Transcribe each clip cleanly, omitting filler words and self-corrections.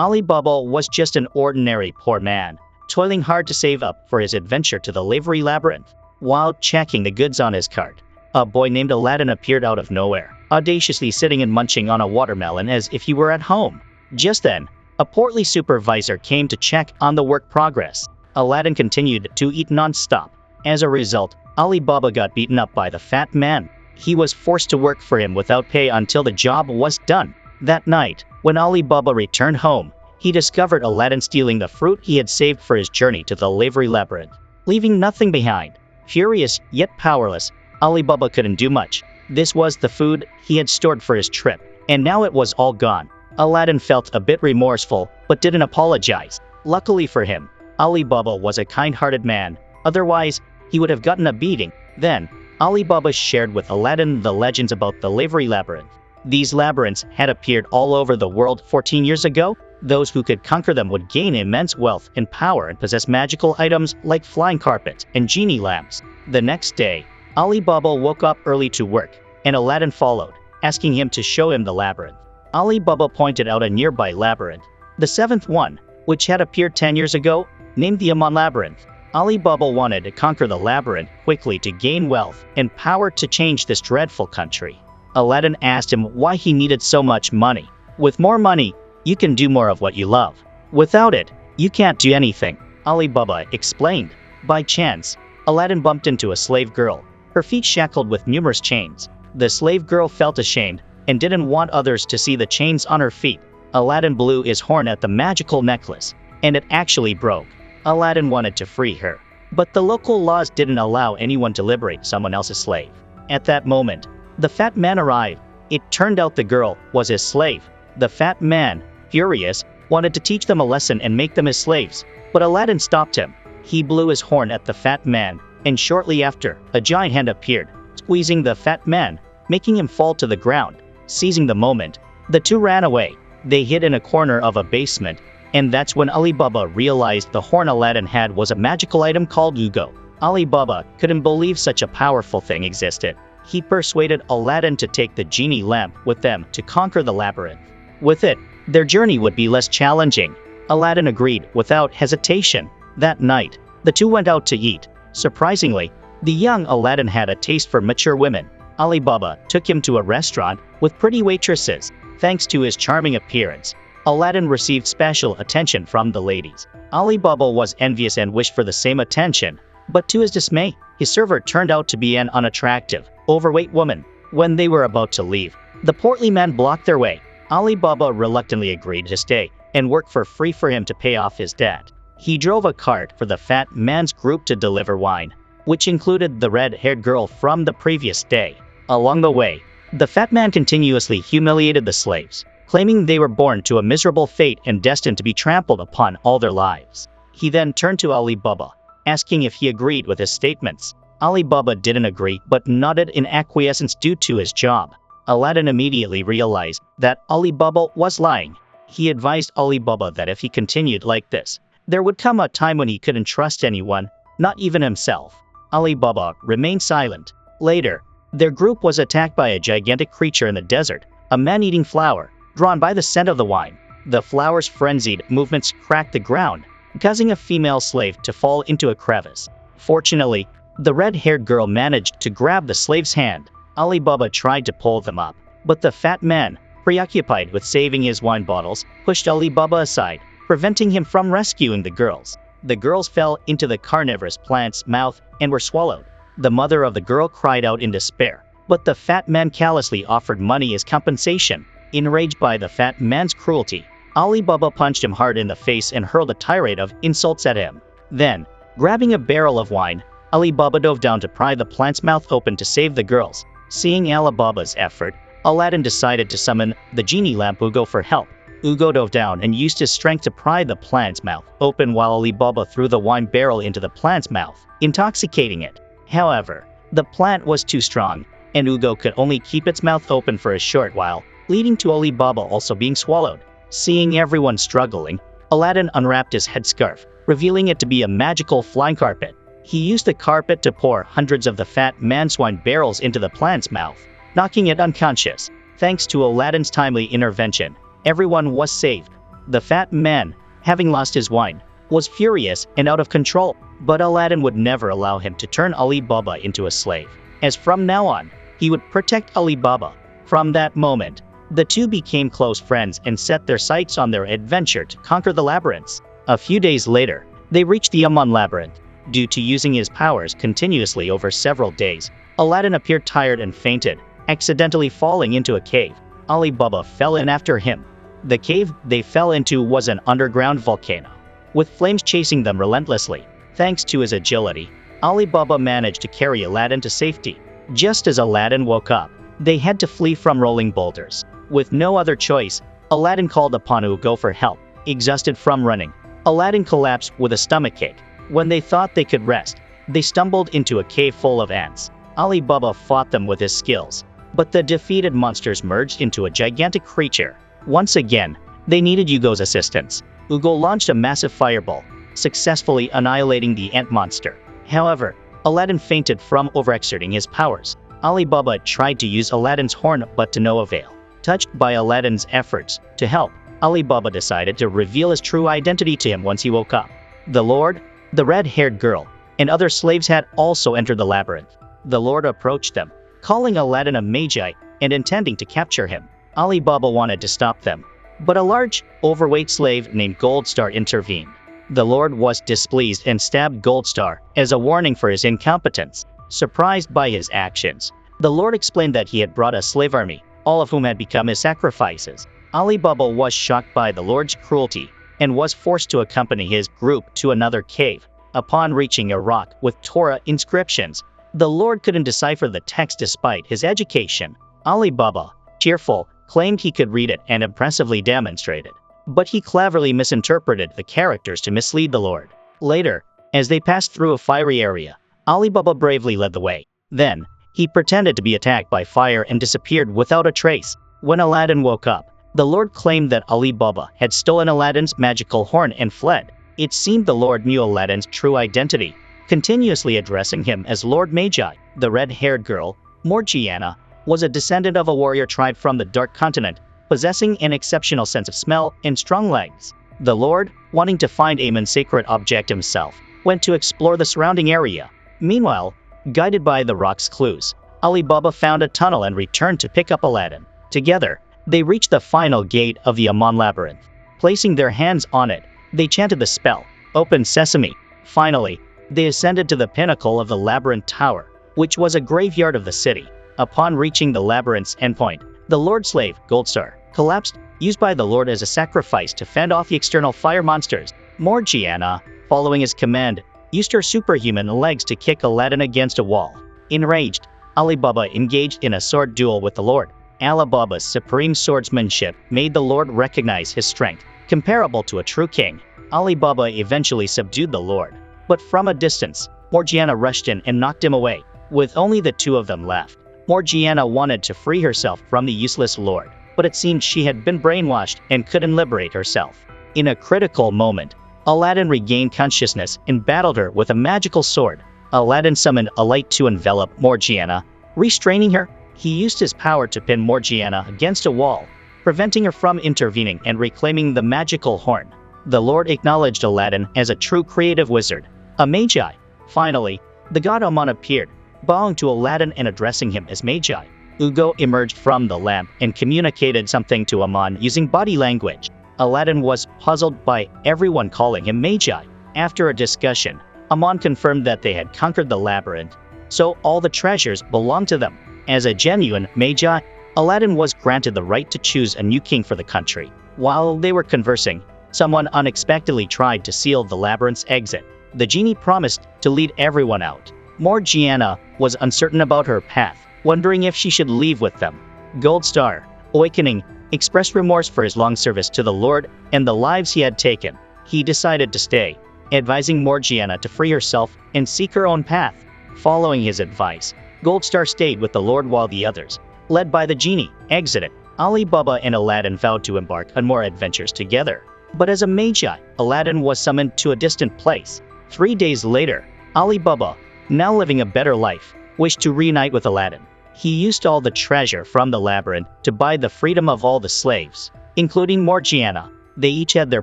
Ali Baba was just an ordinary poor man, toiling hard to save up for his adventure to the Labyrinth. While checking the goods on his cart, a boy named Aladdin appeared out of nowhere, audaciously sitting and munching on a watermelon as if he were at home. Just then, a portly supervisor came to check on the work progress. Aladdin continued to eat non-stop. As a result, Ali Baba got beaten up by the fat man. He was forced to work for him without pay until the job was done. That night, when Ali Baba returned home, he discovered Aladdin stealing the fruit he had saved for his journey to the Labyrinth, leaving nothing behind. Furious yet powerless, Ali Baba couldn't do much. This was the food he had stored for his trip, and now it was all gone. Aladdin felt a bit remorseful, but didn't apologize. Luckily for him, Ali Baba was a kind-hearted man, otherwise, he would have gotten a beating. Then, Ali Baba shared with Aladdin the legends about the Labyrinth. These labyrinths had appeared all over the world 14 years ago. Those who could conquer them would gain immense wealth and power and possess magical items like flying carpets and genie lamps. The next day, Ali Baba woke up early to work, and Aladdin followed, asking him to show him the labyrinth. Ali Baba pointed out a nearby labyrinth, the seventh one, which had appeared 10 years ago, named the Aman Labyrinth. Ali Baba wanted to conquer the labyrinth quickly to gain wealth and power to change this dreadful country. Aladdin asked him why he needed so much money. With more money, you can do more of what you love. Without it, you can't do anything, Ali Baba explained. By chance, Aladdin bumped into a slave girl, her feet shackled with numerous chains. The slave girl felt ashamed and didn't want others to see the chains on her feet. Aladdin blew his horn at the magical necklace, and it actually broke. Aladdin wanted to free her, but the local laws didn't allow anyone to liberate someone else's slave. At that moment, the fat man arrived. It turned out the girl was his slave. The fat man, furious, wanted to teach them a lesson and make them his slaves, but Aladdin stopped him. He blew his horn at the fat man, and shortly after, a giant hand appeared, squeezing the fat man, making him fall to the ground. Seizing the moment, the two ran away. They hid in a corner of a basement, and that's when Ali Baba realized the horn Aladdin had was a magical item called Ugo. Ali Baba couldn't believe such a powerful thing existed. He persuaded Aladdin to take the genie lamp with them to conquer the labyrinth. With it, their journey would be less challenging. Aladdin agreed without hesitation. That night, the two went out to eat. Surprisingly, the young Aladdin had a taste for mature women. Ali Baba took him to a restaurant with pretty waitresses. Thanks to his charming appearance, Aladdin received special attention from the ladies. Ali Baba was envious and wished for the same attention, but to his dismay, his server turned out to be an unattractive, overweight woman. When they were about to leave, the portly man blocked their way. Ali Baba reluctantly agreed to stay and work for free for him to pay off his debt. He drove a cart for the fat man's group to deliver wine, which included the red-haired girl from the previous day. Along the way, the fat man continuously humiliated the slaves, claiming they were born to a miserable fate and destined to be trampled upon all their lives. He then turned to Ali Baba, asking if he agreed with his statements. Ali Baba didn't agree but nodded in acquiescence due to his job. Aladdin immediately realized that Ali Baba was lying. He advised Ali Baba that if he continued like this, there would come a time when he couldn't trust anyone, not even himself. Ali Baba remained silent. Later, their group was attacked by a gigantic creature in the desert, a man-eating flower, drawn by the scent of the wine. The flower's frenzied movements cracked the ground, causing a female slave to fall into a crevice. Fortunately, the red-haired girl managed to grab the slave's hand. Ali Baba tried to pull them up, but the fat man, preoccupied with saving his wine bottles, pushed Ali Baba aside, preventing him from rescuing the girls. The girls fell into the carnivorous plant's mouth and were swallowed. The mother of the girl cried out in despair, but the fat man callously offered money as compensation. Enraged by the fat man's cruelty, Ali Baba punched him hard in the face and hurled a tirade of insults at him. Then, grabbing a barrel of wine, Ali Baba dove down to pry the plant's mouth open to save the girls. Seeing Ali Baba's effort, Aladdin decided to summon the genie lamp Ugo for help. Ugo dove down and used his strength to pry the plant's mouth open while Ali Baba threw the wine barrel into the plant's mouth, intoxicating it. However, the plant was too strong, and Ugo could only keep its mouth open for a short while, leading to Ali Baba also being swallowed. Seeing everyone struggling, Aladdin unwrapped his headscarf, revealing it to be a magical flying carpet. He used the carpet to pour hundreds of the fat man's wine barrels into the plant's mouth, knocking it unconscious. Thanks to Aladdin's timely intervention, everyone was saved. The fat man, having lost his wine, was furious and out of control, but Aladdin would never allow him to turn Ali Baba into a slave, as from now on, he would protect Ali Baba. From that moment, the two became close friends and set their sights on their adventure to conquer the labyrinths. A few days later, they reached the Aman labyrinth. Due to using his powers continuously over several days, Aladdin appeared tired and fainted, accidentally falling into a cave. Ali Baba fell in after him. The cave they fell into was an underground volcano, with flames chasing them relentlessly. Thanks to his agility, Ali Baba managed to carry Aladdin to safety. Just as Aladdin woke up, they had to flee from rolling boulders. With no other choice, Aladdin called upon Ugo for help. Exhausted from running, Aladdin collapsed with a stomachache. When they thought they could rest, they stumbled into a cave full of ants. Ali Baba fought them with his skills, but the defeated monsters merged into a gigantic creature. Once again, they needed Ugo's assistance. Ugo launched a massive fireball, successfully annihilating the ant monster. However, Aladdin fainted from overexerting his powers. Ali Baba tried to use Aladdin's horn, but to no avail. Touched by Aladdin's efforts to help, Ali Baba decided to reveal his true identity to him once he woke up. The Lord, the red-haired girl, and other slaves had also entered the labyrinth. The Lord approached them, calling Aladdin a Magi and intending to capture him. Ali Baba wanted to stop them, but a large, overweight slave named Goldstar intervened. The Lord was displeased and stabbed Goldstar as a warning for his incompetence. Surprised by his actions, the Lord explained that he had brought a slave army, all of whom had become his sacrifices. Ali Baba was shocked by the Lord's cruelty and was forced to accompany his group to another cave. Upon reaching a rock with Torah inscriptions, the Lord couldn't decipher the text despite his education. Ali Baba, cheerful, claimed he could read it and impressively demonstrated, but he cleverly misinterpreted the characters to mislead the Lord. Later, as they passed through a fiery area, Ali Baba bravely led the way. Then, he pretended to be attacked by fire and disappeared without a trace. When Aladdin woke up, the Lord claimed that Ali Baba had stolen Aladdin's magical horn and fled. It seemed the Lord knew Aladdin's true identity, continuously addressing him as Lord Magi. The red-haired girl, Morgiana, was a descendant of a warrior tribe from the Dark Continent, possessing an exceptional sense of smell and strong legs. The Lord, wanting to find Amon's sacred object himself, went to explore the surrounding area. Meanwhile, guided by the rock's clues, Ali Baba found a tunnel and returned to pick up Aladdin. Together, they reached the final gate of the Aman labyrinth. Placing their hands on it, they chanted the spell, "Open Sesame." Finally, they ascended to the pinnacle of the labyrinth tower, which was a graveyard of the city. Upon reaching the labyrinth's endpoint, the Lord slave, Goldstar, collapsed, used by the Lord as a sacrifice to fend off the external fire monsters. Morgiana, following his command, used her superhuman legs to kick Aladdin against a wall. Enraged, Ali Baba engaged in a sword duel with the Lord. Ali Baba's supreme swordsmanship made the Lord recognize his strength, comparable to a true king. Ali Baba eventually subdued the Lord, but from a distance, Morgiana rushed in and knocked him away. With only the two of them left, Morgiana wanted to free herself from the useless Lord, but it seemed she had been brainwashed and couldn't liberate herself. In a critical moment, Aladdin regained consciousness and battled her with a magical sword. Aladdin summoned a light to envelop Morgiana, restraining her. He used his power to pin Morgiana against a wall, preventing her from intervening and reclaiming the magical horn. The Lord acknowledged Aladdin as a true creative wizard, a Magi. Finally, the god Aman appeared, bowing to Aladdin and addressing him as Magi. Ugo emerged from the lamp and communicated something to Aman using body language. Aladdin was puzzled by everyone calling him Magi. After a discussion, Aman confirmed that they had conquered the labyrinth, so all the treasures belonged to them. As a genuine Magi, Aladdin was granted the right to choose a new king for the country. While they were conversing, someone unexpectedly tried to seal the labyrinth's exit. The genie promised to lead everyone out. Morgiana was uncertain about her path, wondering if she should leave with them. Goldstar, awakening, expressed remorse for his long service to the Lord and the lives he had taken. He decided to stay, advising Morgiana to free herself and seek her own path. Following his advice, Goldstar stayed with the Lord while the others, led by the genie, exited. Ali Baba and Aladdin vowed to embark on more adventures together. But as a Magi, Aladdin was summoned to a distant place. 3 days later, Ali Baba, now living a better life, wished to reunite with Aladdin. He used all the treasure from the labyrinth to buy the freedom of all the slaves, including Morgiana. They each had their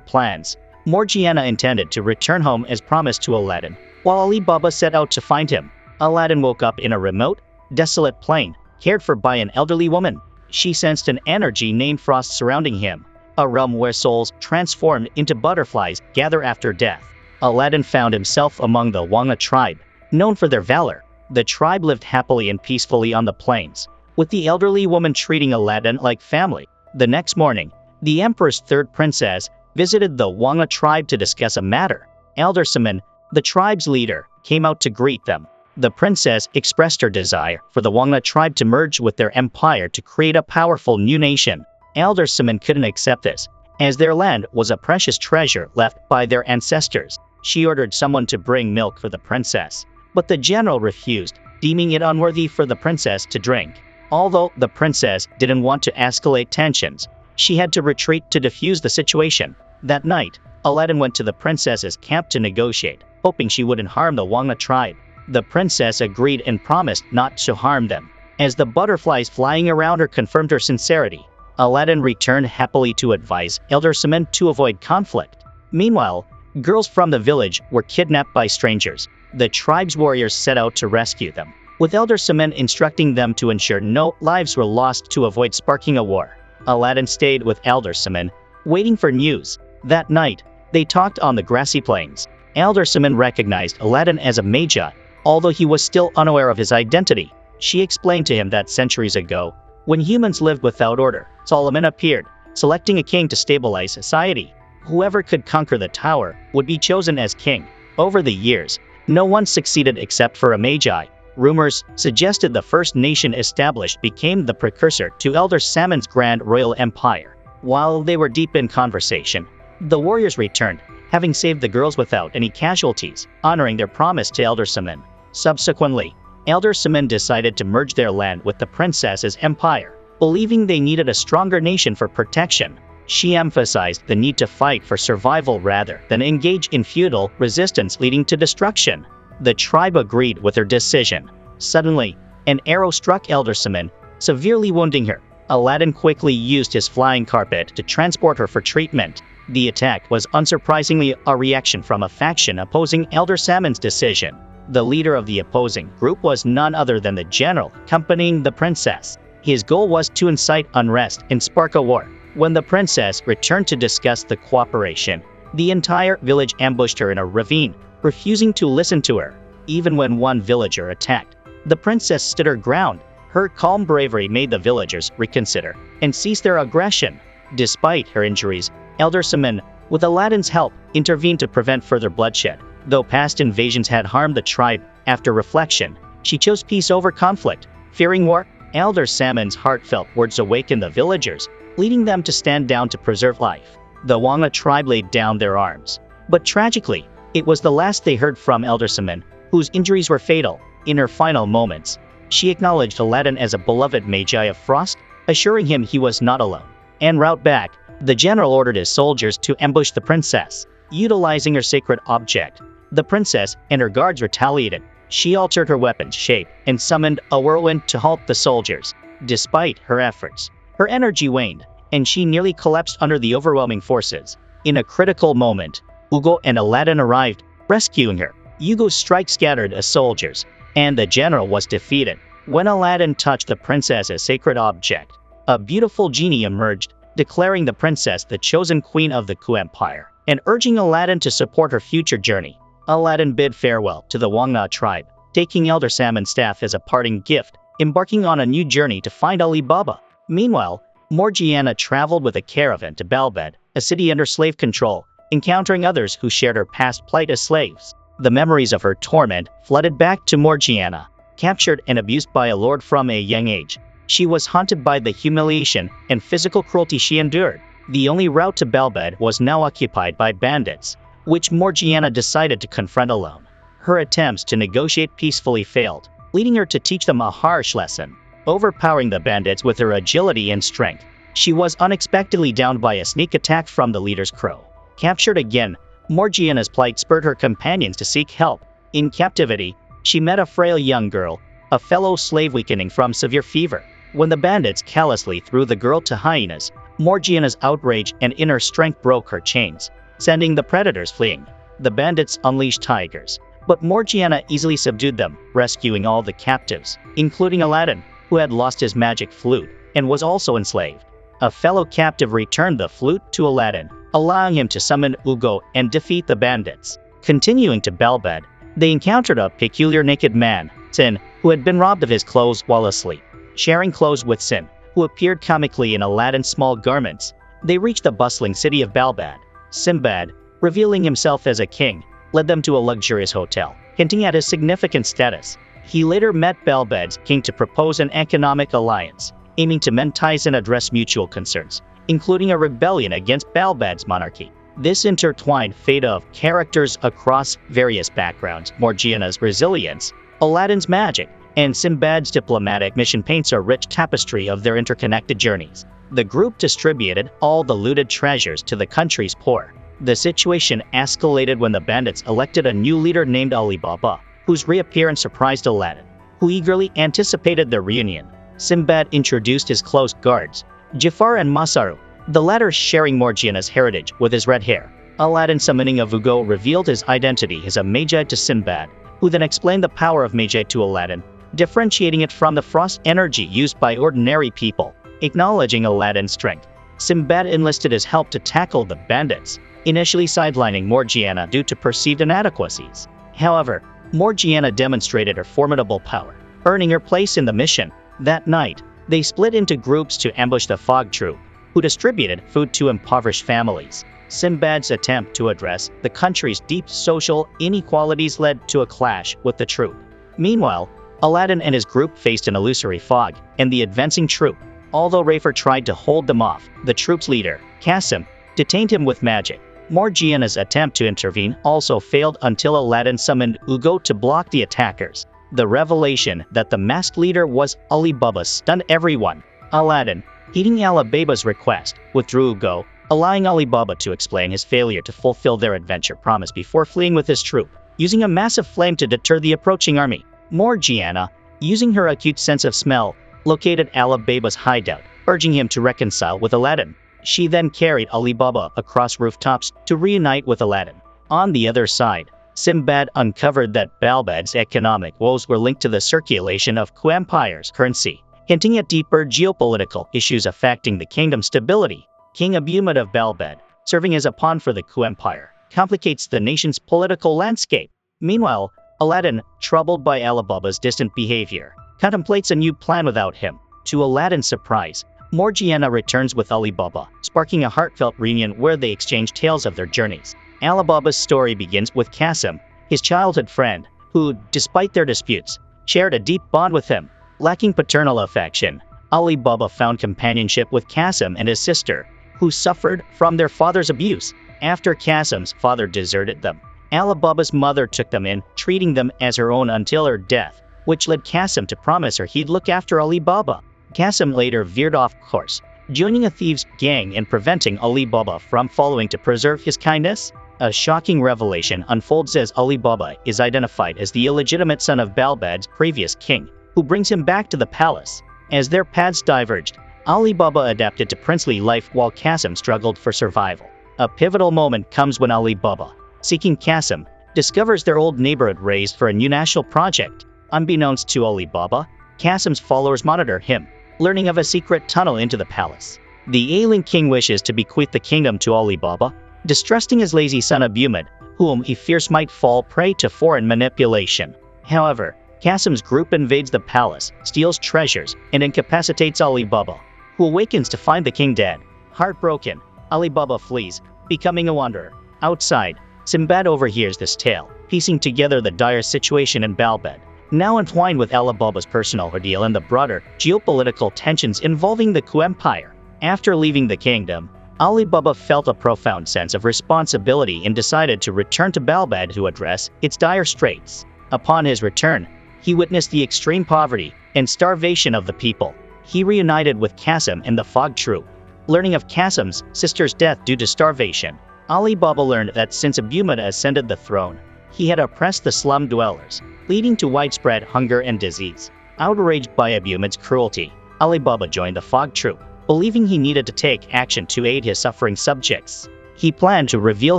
plans. Morgiana intended to return home as promised to Aladdin, while Ali Baba set out to find him. Aladdin woke up in a remote, desolate plain, cared for by an elderly woman. She sensed an energy named Frost surrounding him, a realm where souls transformed into butterflies gather after death. Aladdin found himself among the Wanga tribe, known for their valor. The tribe lived happily and peacefully on the plains, with the elderly woman treating Aladdin like family. The next morning, the emperor's third princess visited the Wanga tribe to discuss a matter. Elder Saman, the tribe's leader, came out to greet them. The princess expressed her desire for the Wanga tribe to merge with their empire to create a powerful new nation. Elder Saman couldn't accept this, as their land was a precious treasure left by their ancestors. She ordered someone to bring milk for the princess, but the general refused, deeming it unworthy for the princess to drink. Although the princess didn't want to escalate tensions, she had to retreat to defuse the situation. That night, Aladdin went to the princess's camp to negotiate, hoping she wouldn't harm the Wanga tribe. The princess agreed and promised not to harm them, as the butterflies flying around her confirmed her sincerity. Aladdin returned happily to advise Elder Saman to avoid conflict. Meanwhile, girls from the village were kidnapped by strangers. The tribe's warriors set out to rescue them, with Elder Saman instructing them to ensure no lives were lost to avoid sparking a war. Aladdin stayed with Elder Saman, waiting for news. That night, they talked on the grassy plains. Elder Saman recognized Aladdin as a Magi, although he was still unaware of his identity. She explained to him that centuries ago, when humans lived without order, Solomon appeared, selecting a king to stabilize society. Whoever could conquer the tower would be chosen as king. Over the years, no one succeeded except for a Magi. Rumors suggested the first nation established became the precursor to Elder Saman's grand royal empire. While they were deep in conversation, the warriors returned, having saved the girls without any casualties, honoring their promise to Elder Saman. Subsequently, Elder Saman decided to merge their land with the princess's empire, believing they needed a stronger nation for protection. She emphasized the need to fight for survival rather than engage in feudal resistance leading to destruction. The tribe agreed with her decision. Suddenly, an arrow struck Elder Saman, severely wounding her. Aladdin quickly used his flying carpet to transport her for treatment. The attack was unsurprisingly a reaction from a faction opposing Elder Saman's decision. The leader of the opposing group was none other than the general accompanying the princess. His goal was to incite unrest and spark a war. When the princess returned to discuss the cooperation, the entire village ambushed her in a ravine, refusing to listen to her. Even when one villager attacked, the princess stood her ground. Her calm bravery made the villagers reconsider and cease their aggression. Despite her injuries, Elder Saman, with Aladdin's help, intervened to prevent further bloodshed. Though past invasions had harmed the tribe, after reflection, she chose peace over conflict. Fearing war, Elder Saman's heartfelt words awakened the villagers, leading them to stand down to preserve life. The Wanga tribe laid down their arms. But tragically, it was the last they heard from Elder Saman, whose injuries were fatal. In her final moments, she acknowledged Aladdin as a beloved Magi of Frost, assuring him he was not alone. En route back, the general ordered his soldiers to ambush the princess. Utilizing her sacred object, the princess and her guards retaliated. She altered her weapon's shape and summoned a whirlwind to halt the soldiers. Despite her efforts, her energy waned, and she nearly collapsed under the overwhelming forces. In a critical moment, Ugo and Aladdin arrived, rescuing her. Ugo's strike scattered the soldiers, and the general was defeated. When Aladdin touched the princess's sacred object, a beautiful genie emerged, declaring the princess the chosen queen of the Ku Empire, and urging Aladdin to support her future journey. Aladdin bid farewell to the Wanga tribe, taking Elder Saman's staff as a parting gift, embarking on a new journey to find Ali Baba. Meanwhile, Morgiana traveled with a caravan to Balbed, a city under slave control, encountering others who shared her past plight as slaves. The memories of her torment flooded back to Morgiana. Captured and abused by a lord from a young age, she was haunted by the humiliation and physical cruelty she endured. The only route to Balbed was now occupied by bandits, which Morgiana decided to confront alone. Her attempts to negotiate peacefully failed, leading her to teach them a harsh lesson. Overpowering the bandits with her agility and strength, she was unexpectedly downed by a sneak attack from the leader's crow. Captured again, Morgiana's plight spurred her companions to seek help. In captivity, she met a frail young girl, a fellow slave weakening from severe fever. When the bandits callously threw the girl to hyenas, Morgiana's outrage and inner strength broke her chains, sending the predators fleeing. The bandits unleashed tigers, but Morgiana easily subdued them, rescuing all the captives, including Aladdin, who had lost his magic flute and was also enslaved. A fellow captive returned the flute to Aladdin, allowing him to summon Ugo and defeat the bandits. Continuing to Balbad, they encountered a peculiar naked man, Sin, who had been robbed of his clothes while asleep. Sharing clothes with Sin, who appeared comically in Aladdin's small garments, they reached the bustling city of Balbad. Sinbad, revealing himself as a king, led them to a luxurious hotel, hinting at his significant status. He later met Balbad's king to propose an economic alliance, aiming to mend ties and address mutual concerns, including a rebellion against Balbad's monarchy. This intertwined fate of characters across various backgrounds, Morgiana's resilience, Aladdin's magic, and Sinbad's diplomatic mission paints a rich tapestry of their interconnected journeys. The group distributed all the looted treasures to the country's poor. The situation escalated when the bandits elected a new leader named Ali Baba, whose reappearance surprised Aladdin, who eagerly anticipated their reunion. Sinbad introduced his close guards, Jafar and Masaru, the latter sharing Morgiana's heritage with his red hair. Aladdin, summoning of Ugo, revealed his identity as a Magi to Sinbad, who then explained the power of Magi to Aladdin, differentiating it from the frost energy used by ordinary people. Acknowledging Aladdin's strength, Sinbad enlisted his help to tackle the bandits, initially sidelining Morgiana due to perceived inadequacies. However, Morgiana demonstrated her formidable power, earning her place in the mission. That night, they split into groups to ambush the Fog Troop, who distributed food to impoverished families. Sinbad's attempt to address the country's deep social inequalities led to a clash with the troop. Meanwhile, Aladdin and his group faced an illusory fog and the advancing troop. Although Rafer tried to hold them off, the troop's leader, Qasim, detained him with magic. Morgiana's attempt to intervene also failed until Aladdin summoned Ugo to block the attackers. The revelation that the masked leader was Ali Baba stunned everyone. Aladdin, heeding Ali Baba's request, withdrew Ugo, allowing Ali Baba to explain his failure to fulfill their adventure promise before fleeing with his troop, using a massive flame to deter the approaching army. Morgiana, using her acute sense of smell, located Ali Baba's hideout, urging him to reconcile with Aladdin. She then carried Ali Baba across rooftops to reunite with Aladdin. On the other side, Sinbad uncovered that Balbad's economic woes were linked to the circulation of Ku Empire's currency, hinting at deeper geopolitical issues affecting the kingdom's stability. King Abumid of Balbad, serving as a pawn for the Ku Empire, complicates the nation's political landscape. Meanwhile, Aladdin, troubled by Ali Baba's distant behavior, contemplates a new plan without him. To Aladdin's surprise, Morgiana returns with Ali Baba, sparking a heartfelt reunion where they exchange tales of their journeys. Ali Baba's story begins with Qasim, his childhood friend, who, despite their disputes, shared a deep bond with him. Lacking paternal affection, Ali Baba found companionship with Qasim and his sister, who suffered from their father's abuse. After Qasim's father deserted them, Ali Baba's mother took them in, treating them as her own until her death, which led Qasim to promise her he'd look after Ali Baba. Qasim later veered off course, joining a thieves' gang and preventing Ali Baba from following to preserve his kindness. A shocking revelation unfolds as Ali Baba is identified as the illegitimate son of Balbad's previous king, who brings him back to the palace. As their paths diverged, Ali Baba adapted to princely life while Qasim struggled for survival. A pivotal moment comes when Ali Baba, seeking Qasim, discovers their old neighborhood razed for a new national project. Unbeknownst to Ali Baba, Qasim's followers monitor him, learning of a secret tunnel into the palace. The ailing king wishes to bequeath the kingdom to Ali Baba, distrusting his lazy son Abumid, whom he fears might fall prey to foreign manipulation. However, Qasim's group invades the palace, steals treasures, and incapacitates Ali Baba, who awakens to find the king dead. Heartbroken, Ali Baba flees, becoming a wanderer. Outside, Sinbad overhears this tale, piecing together the dire situation in Balbad, now entwined with Ali Baba's personal ordeal and the broader geopolitical tensions involving the Ku Empire. After leaving the kingdom, Ali Baba felt a profound sense of responsibility and decided to return to Balbad to address its dire straits. Upon his return, he witnessed the extreme poverty and starvation of the people. He reunited with Qasim and the Fog Troop. Learning of Qasim's sister's death due to starvation, Ali Baba learned that since Abumid ascended the throne, he had oppressed the slum dwellers, leading to widespread hunger and disease. Outraged by Abumid's cruelty, Ali Baba joined the Fog Troop, believing he needed to take action to aid his suffering subjects. He planned to reveal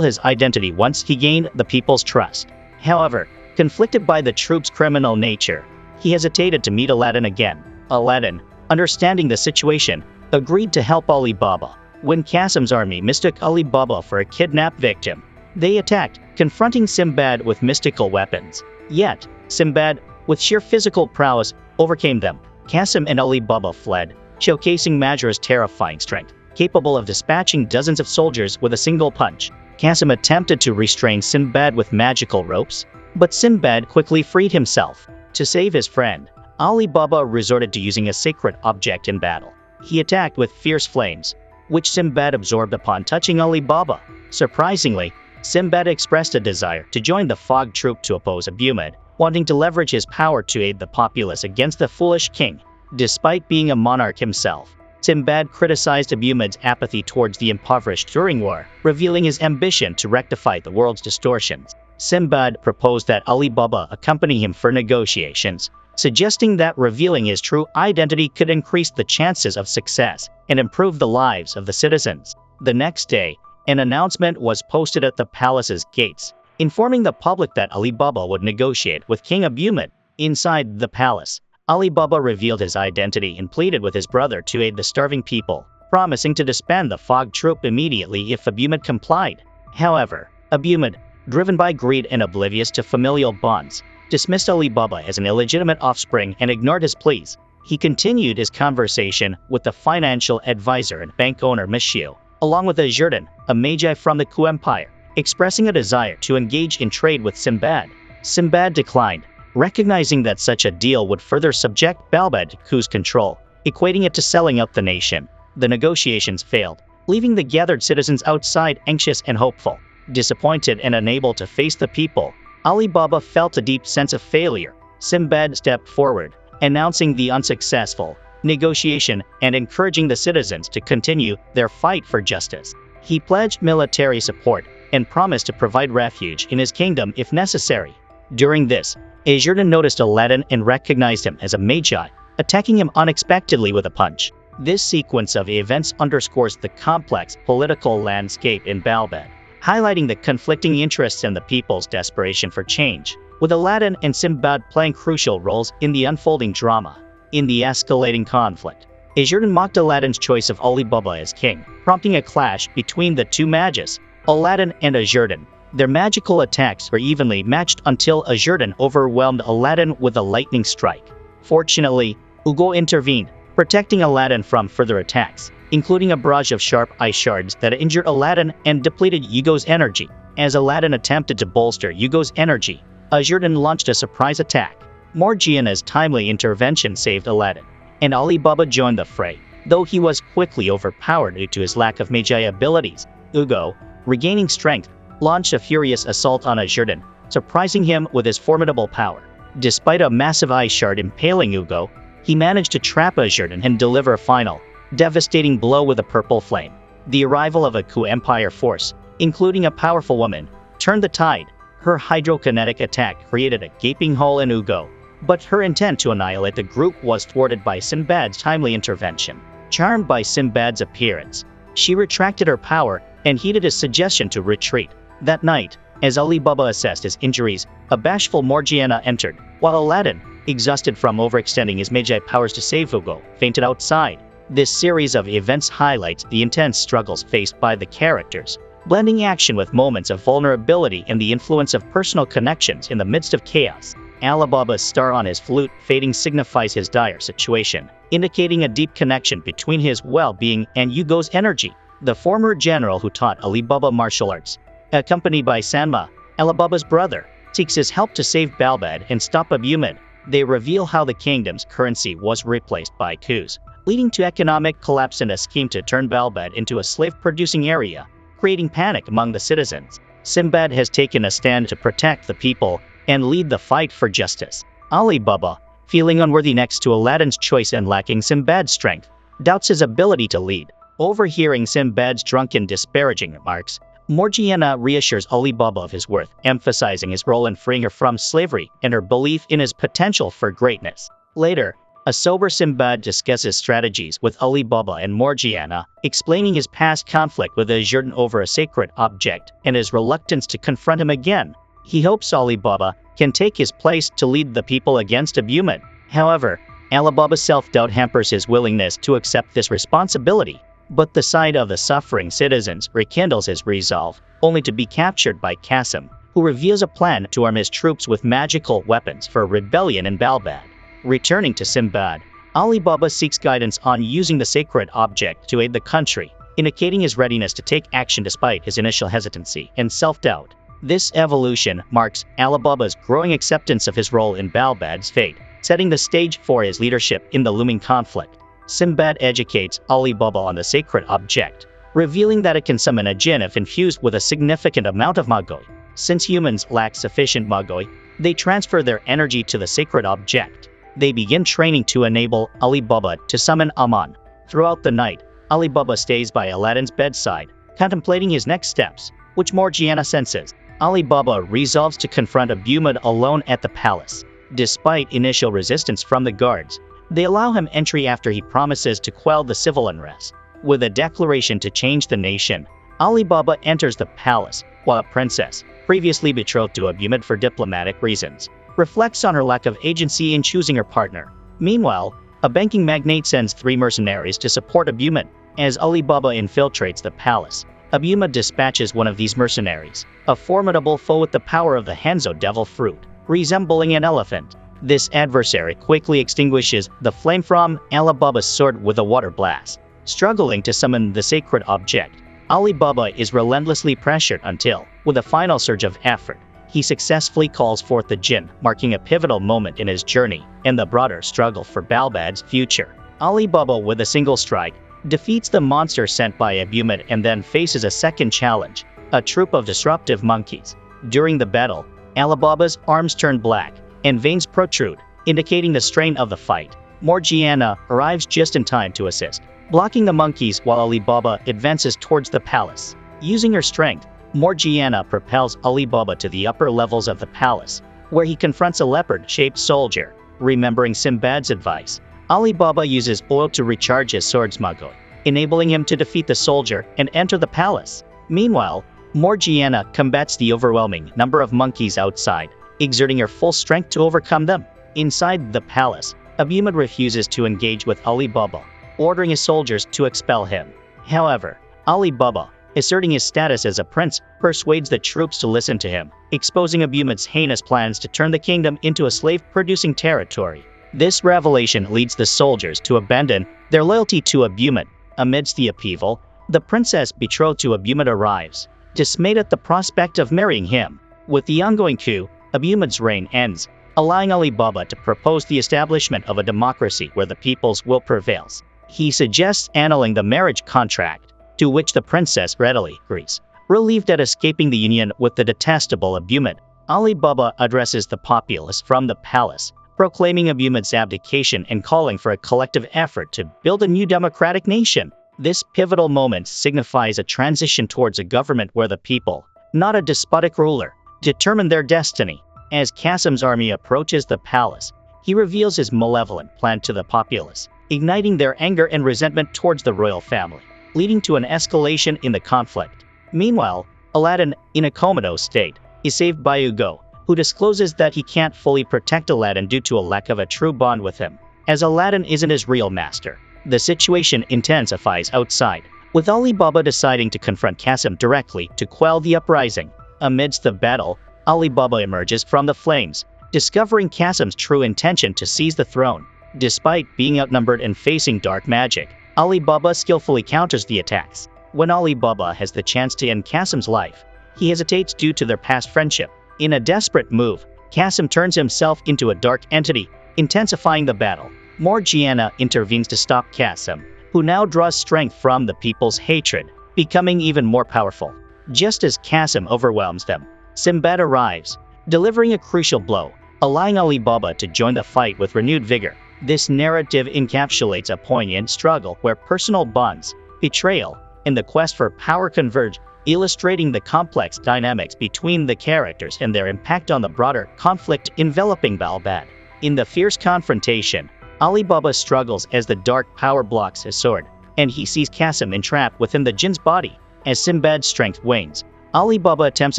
his identity once he gained the people's trust. However, conflicted by the troops' criminal nature, he hesitated to meet Aladdin again. Aladdin, understanding the situation, agreed to help Ali Baba. When Qasim's army mistook Ali Baba for a kidnapped victim, they attacked, confronting Sinbad with mystical weapons. Yet, Sinbad, with sheer physical prowess, overcame them. Qasim and Ali Baba fled, showcasing Magi's terrifying strength, capable of dispatching dozens of soldiers with a single punch. Qasim attempted to restrain Sinbad with magical ropes, but Sinbad quickly freed himself. To save his friend, Ali Baba resorted to using a sacred object in battle. He attacked with fierce flames, which Sinbad absorbed upon touching Ali Baba. Surprisingly, Sinbad expressed a desire to join the fog troop to oppose Abu Mahd, wanting to leverage his power to aid the populace against the foolish king. Despite being a monarch himself, Sinbad criticized Abu Mahd's apathy towards the impoverished during war, revealing his ambition to rectify the world's distortions. Sinbad proposed that Ali Baba accompany him for negotiations, suggesting that revealing his true identity could increase the chances of success and improve the lives of the citizens. The next day, an announcement was posted at the palace's gates, informing the public that Ali Baba would negotiate with King Abu Mahd. Inside the palace, Ali Baba revealed his identity and pleaded with his brother to aid the starving people, promising to disband the fog troop immediately if Abu Mahd complied. However, Abu Mahd, driven by greed and oblivious to familial bonds, dismissed Ali Baba as an illegitimate offspring and ignored his pleas. He continued his conversation with the financial advisor and bank owner Magi, along with Azurdin, a Magi from the Ku Empire, expressing a desire to engage in trade with Sinbad. Sinbad declined, recognizing that such a deal would further subject Balbad to Ku's control, equating it to selling out the nation. The negotiations failed, leaving the gathered citizens outside anxious and hopeful. Disappointed and unable to face the people, Ali Baba felt a deep sense of failure. Sinbad stepped forward, announcing the unsuccessful negotiation and encouraging the citizens to continue their fight for justice. He pledged military support and promised to provide refuge in his kingdom if necessary. During this, Azurdin noticed Aladdin and recognized him as a Magi, attacking him unexpectedly with a punch. This sequence of events underscores the complex political landscape in Balbad, highlighting the conflicting interests and the people's desperation for change, with Aladdin and Sinbad playing crucial roles in the unfolding drama. In the escalating conflict, Azurdin mocked Aladdin's choice of Ali Baba as king, prompting a clash between the two Magus, Aladdin and Azurdin. Their magical attacks were evenly matched until Azurdin overwhelmed Aladdin with a lightning strike. Fortunately, Ugo intervened, protecting Aladdin from further attacks, including a barrage of sharp ice shards that injured Aladdin and depleted Ugo's energy. As Aladdin attempted to bolster Ugo's energy, Azurdin launched a surprise attack. Morgiana's timely intervention saved Aladdin, and Ali Baba joined the fray, though he was quickly overpowered due to his lack of Magi abilities. Ugo, regaining strength, launched a furious assault on Azurdin, surprising him with his formidable power. Despite a massive ice shard impaling Ugo, he managed to trap Azurdin and deliver a final, devastating blow with a purple flame. The arrival of a Ku Empire force, including a powerful woman, turned the tide. Her hydrokinetic attack created a gaping hole in Ugo, but her intent to annihilate the group was thwarted by Sinbad's timely intervention. Charmed by Sinbad's appearance, she retracted her power and heeded his suggestion to retreat. That night, as Ali Baba assessed his injuries, a bashful Morgiana entered, while Aladdin, exhausted from overextending his Magi powers to save Ugo, fainted outside. This series of events highlights the intense struggles faced by the characters, blending action with moments of vulnerability and the influence of personal connections in the midst of chaos. Ali Baba's star on his flute fading signifies his dire situation, indicating a deep connection between his well-being and Ugo's energy. The former general who taught Ali Baba martial arts, accompanied by Sanma, Ali Baba's brother, seeks his help to save Balbad and stop Abu Mahd. They reveal how the kingdom's currency was replaced by Kus, leading to economic collapse and a scheme to turn Balbad into a slave-producing area, creating panic among the citizens. Sinbad has taken a stand to protect the people and lead the fight for justice. Ali Baba, feeling unworthy next to Aladdin's choice and lacking Sinbad's strength, doubts his ability to lead. Overhearing Sinbad's drunken disparaging remarks, Morgiana reassures Ali Baba of his worth, emphasizing his role in freeing her from slavery and her belief in his potential for greatness. Later, A sober Sinbad discusses strategies with Ali Baba and Morgiana, explaining his past conflict with Azurdan over a sacred object and his reluctance to confront him again. He hopes Ali Baba can take his place to lead the people against Abumet. However, Ali Baba's self-doubt hampers his willingness to accept this responsibility. But the sight of the suffering citizens rekindles his resolve, only to be captured by Qasim, who reveals a plan to arm his troops with magical weapons for a rebellion in Balbad. Returning to Sinbad, Ali Baba seeks guidance on using the sacred object to aid the country, indicating his readiness to take action despite his initial hesitancy and self-doubt. This evolution marks Ali Baba's growing acceptance of his role in Balbad's fate, setting the stage for his leadership in the looming conflict. Sinbad educates Ali Baba on the sacred object, revealing that it can summon a jinn if infused with a significant amount of Magi. Since humans lack sufficient Magi, they transfer their energy to the sacred object. They begin training to enable Ali Baba to summon Aman. Throughout the night, Ali Baba stays by Aladdin's bedside, contemplating his next steps, which Morgiana senses. Ali Baba resolves to confront Abumet alone at the palace. Despite initial resistance from the guards, they allow him entry after he promises to quell the civil unrest. With a declaration to change the nation, Ali Baba enters the palace, while a princess, previously betrothed to Abumet for diplomatic reasons, reflects on her lack of agency in choosing her partner. Meanwhile, a banking magnate sends 3 mercenaries to support Abumet. As Ali Baba infiltrates the palace, Abumet dispatches one of these mercenaries, a formidable foe with the power of the Hanzo devil fruit, resembling an elephant. This adversary quickly extinguishes the flame from Ali Baba's sword with a water blast. Struggling to summon the sacred object, Ali Baba is relentlessly pressured until, with a final surge of effort, he successfully calls forth the jinn, marking a pivotal moment in his journey and the broader struggle for Balbad's future. Ali Baba, with a single strike, defeats the monster sent by Abumet and then faces a second challenge, a troop of disruptive monkeys. During the battle, Ali Baba's arms turn black and veins protrude, indicating the strain of the fight. Morgiana arrives just in time to assist, blocking the monkeys while Ali Baba advances towards the palace. Using her strength, Morgiana propels Ali Baba to the upper levels of the palace, where he confronts a leopard-shaped soldier. Remembering Sinbad's advice, Ali Baba uses oil to recharge his sword's Magi, enabling him to defeat the soldier and enter the palace. Meanwhile, Morgiana combats the overwhelming number of monkeys outside, exerting her full strength to overcome them. Inside the palace, Abumet refuses to engage with Ali Baba, ordering his soldiers to expel him. However, Ali Baba, asserting his status as a prince, persuades the troops to listen to him, exposing Abumet's heinous plans to turn the kingdom into a slave-producing territory. This revelation leads the soldiers to abandon their loyalty to Abumet. Amidst the upheaval, the princess betrothed to Abumet arrives, dismayed at the prospect of marrying him. With the ongoing coup, Abumet's reign ends, allowing Ali Baba to propose the establishment of a democracy where the people's will prevails. He suggests annulling the marriage contract, to which the princess readily agrees. Relieved at escaping the union with the detestable Abumet, Ali Baba addresses the populace from the palace, proclaiming Abumet's abdication and calling for a collective effort to build a new democratic nation. This pivotal moment signifies a transition towards a government where the people, not a despotic ruler, determine their destiny. As Qasim's army approaches the palace, he reveals his malevolent plan to the populace, igniting their anger and resentment towards the royal family, leading to an escalation in the conflict. Meanwhile, Aladdin, in a comatose state, is saved by Ugo, who discloses that he can't fully protect Aladdin due to a lack of a true bond with him, as Aladdin isn't his real master. The situation intensifies outside, with Ali Baba deciding to confront Qasim directly to quell the uprising. Amidst the battle, Ali Baba emerges from the flames, discovering Qasim's true intention to seize the throne. Despite being outnumbered and facing dark magic, Ali Baba skillfully counters the attacks. When Ali Baba has the chance to end Qasim's life, he hesitates due to their past friendship. In a desperate move, Qasim turns himself into a dark entity, intensifying the battle. Morgiana intervenes to stop Qasim, who now draws strength from the people's hatred, becoming even more powerful. Just as Qasim overwhelms them, Sinbad arrives, delivering a crucial blow, allowing Ali Baba to join the fight with renewed vigor. This narrative encapsulates a poignant struggle where personal bonds, betrayal, and the quest for power converge, illustrating the complex dynamics between the characters and their impact on the broader conflict enveloping Balbad. In the fierce confrontation, Ali Baba struggles as the dark power blocks his sword, and he sees Qasim entrapped within the jinn's body. As Sinbad's strength wanes, Ali Baba attempts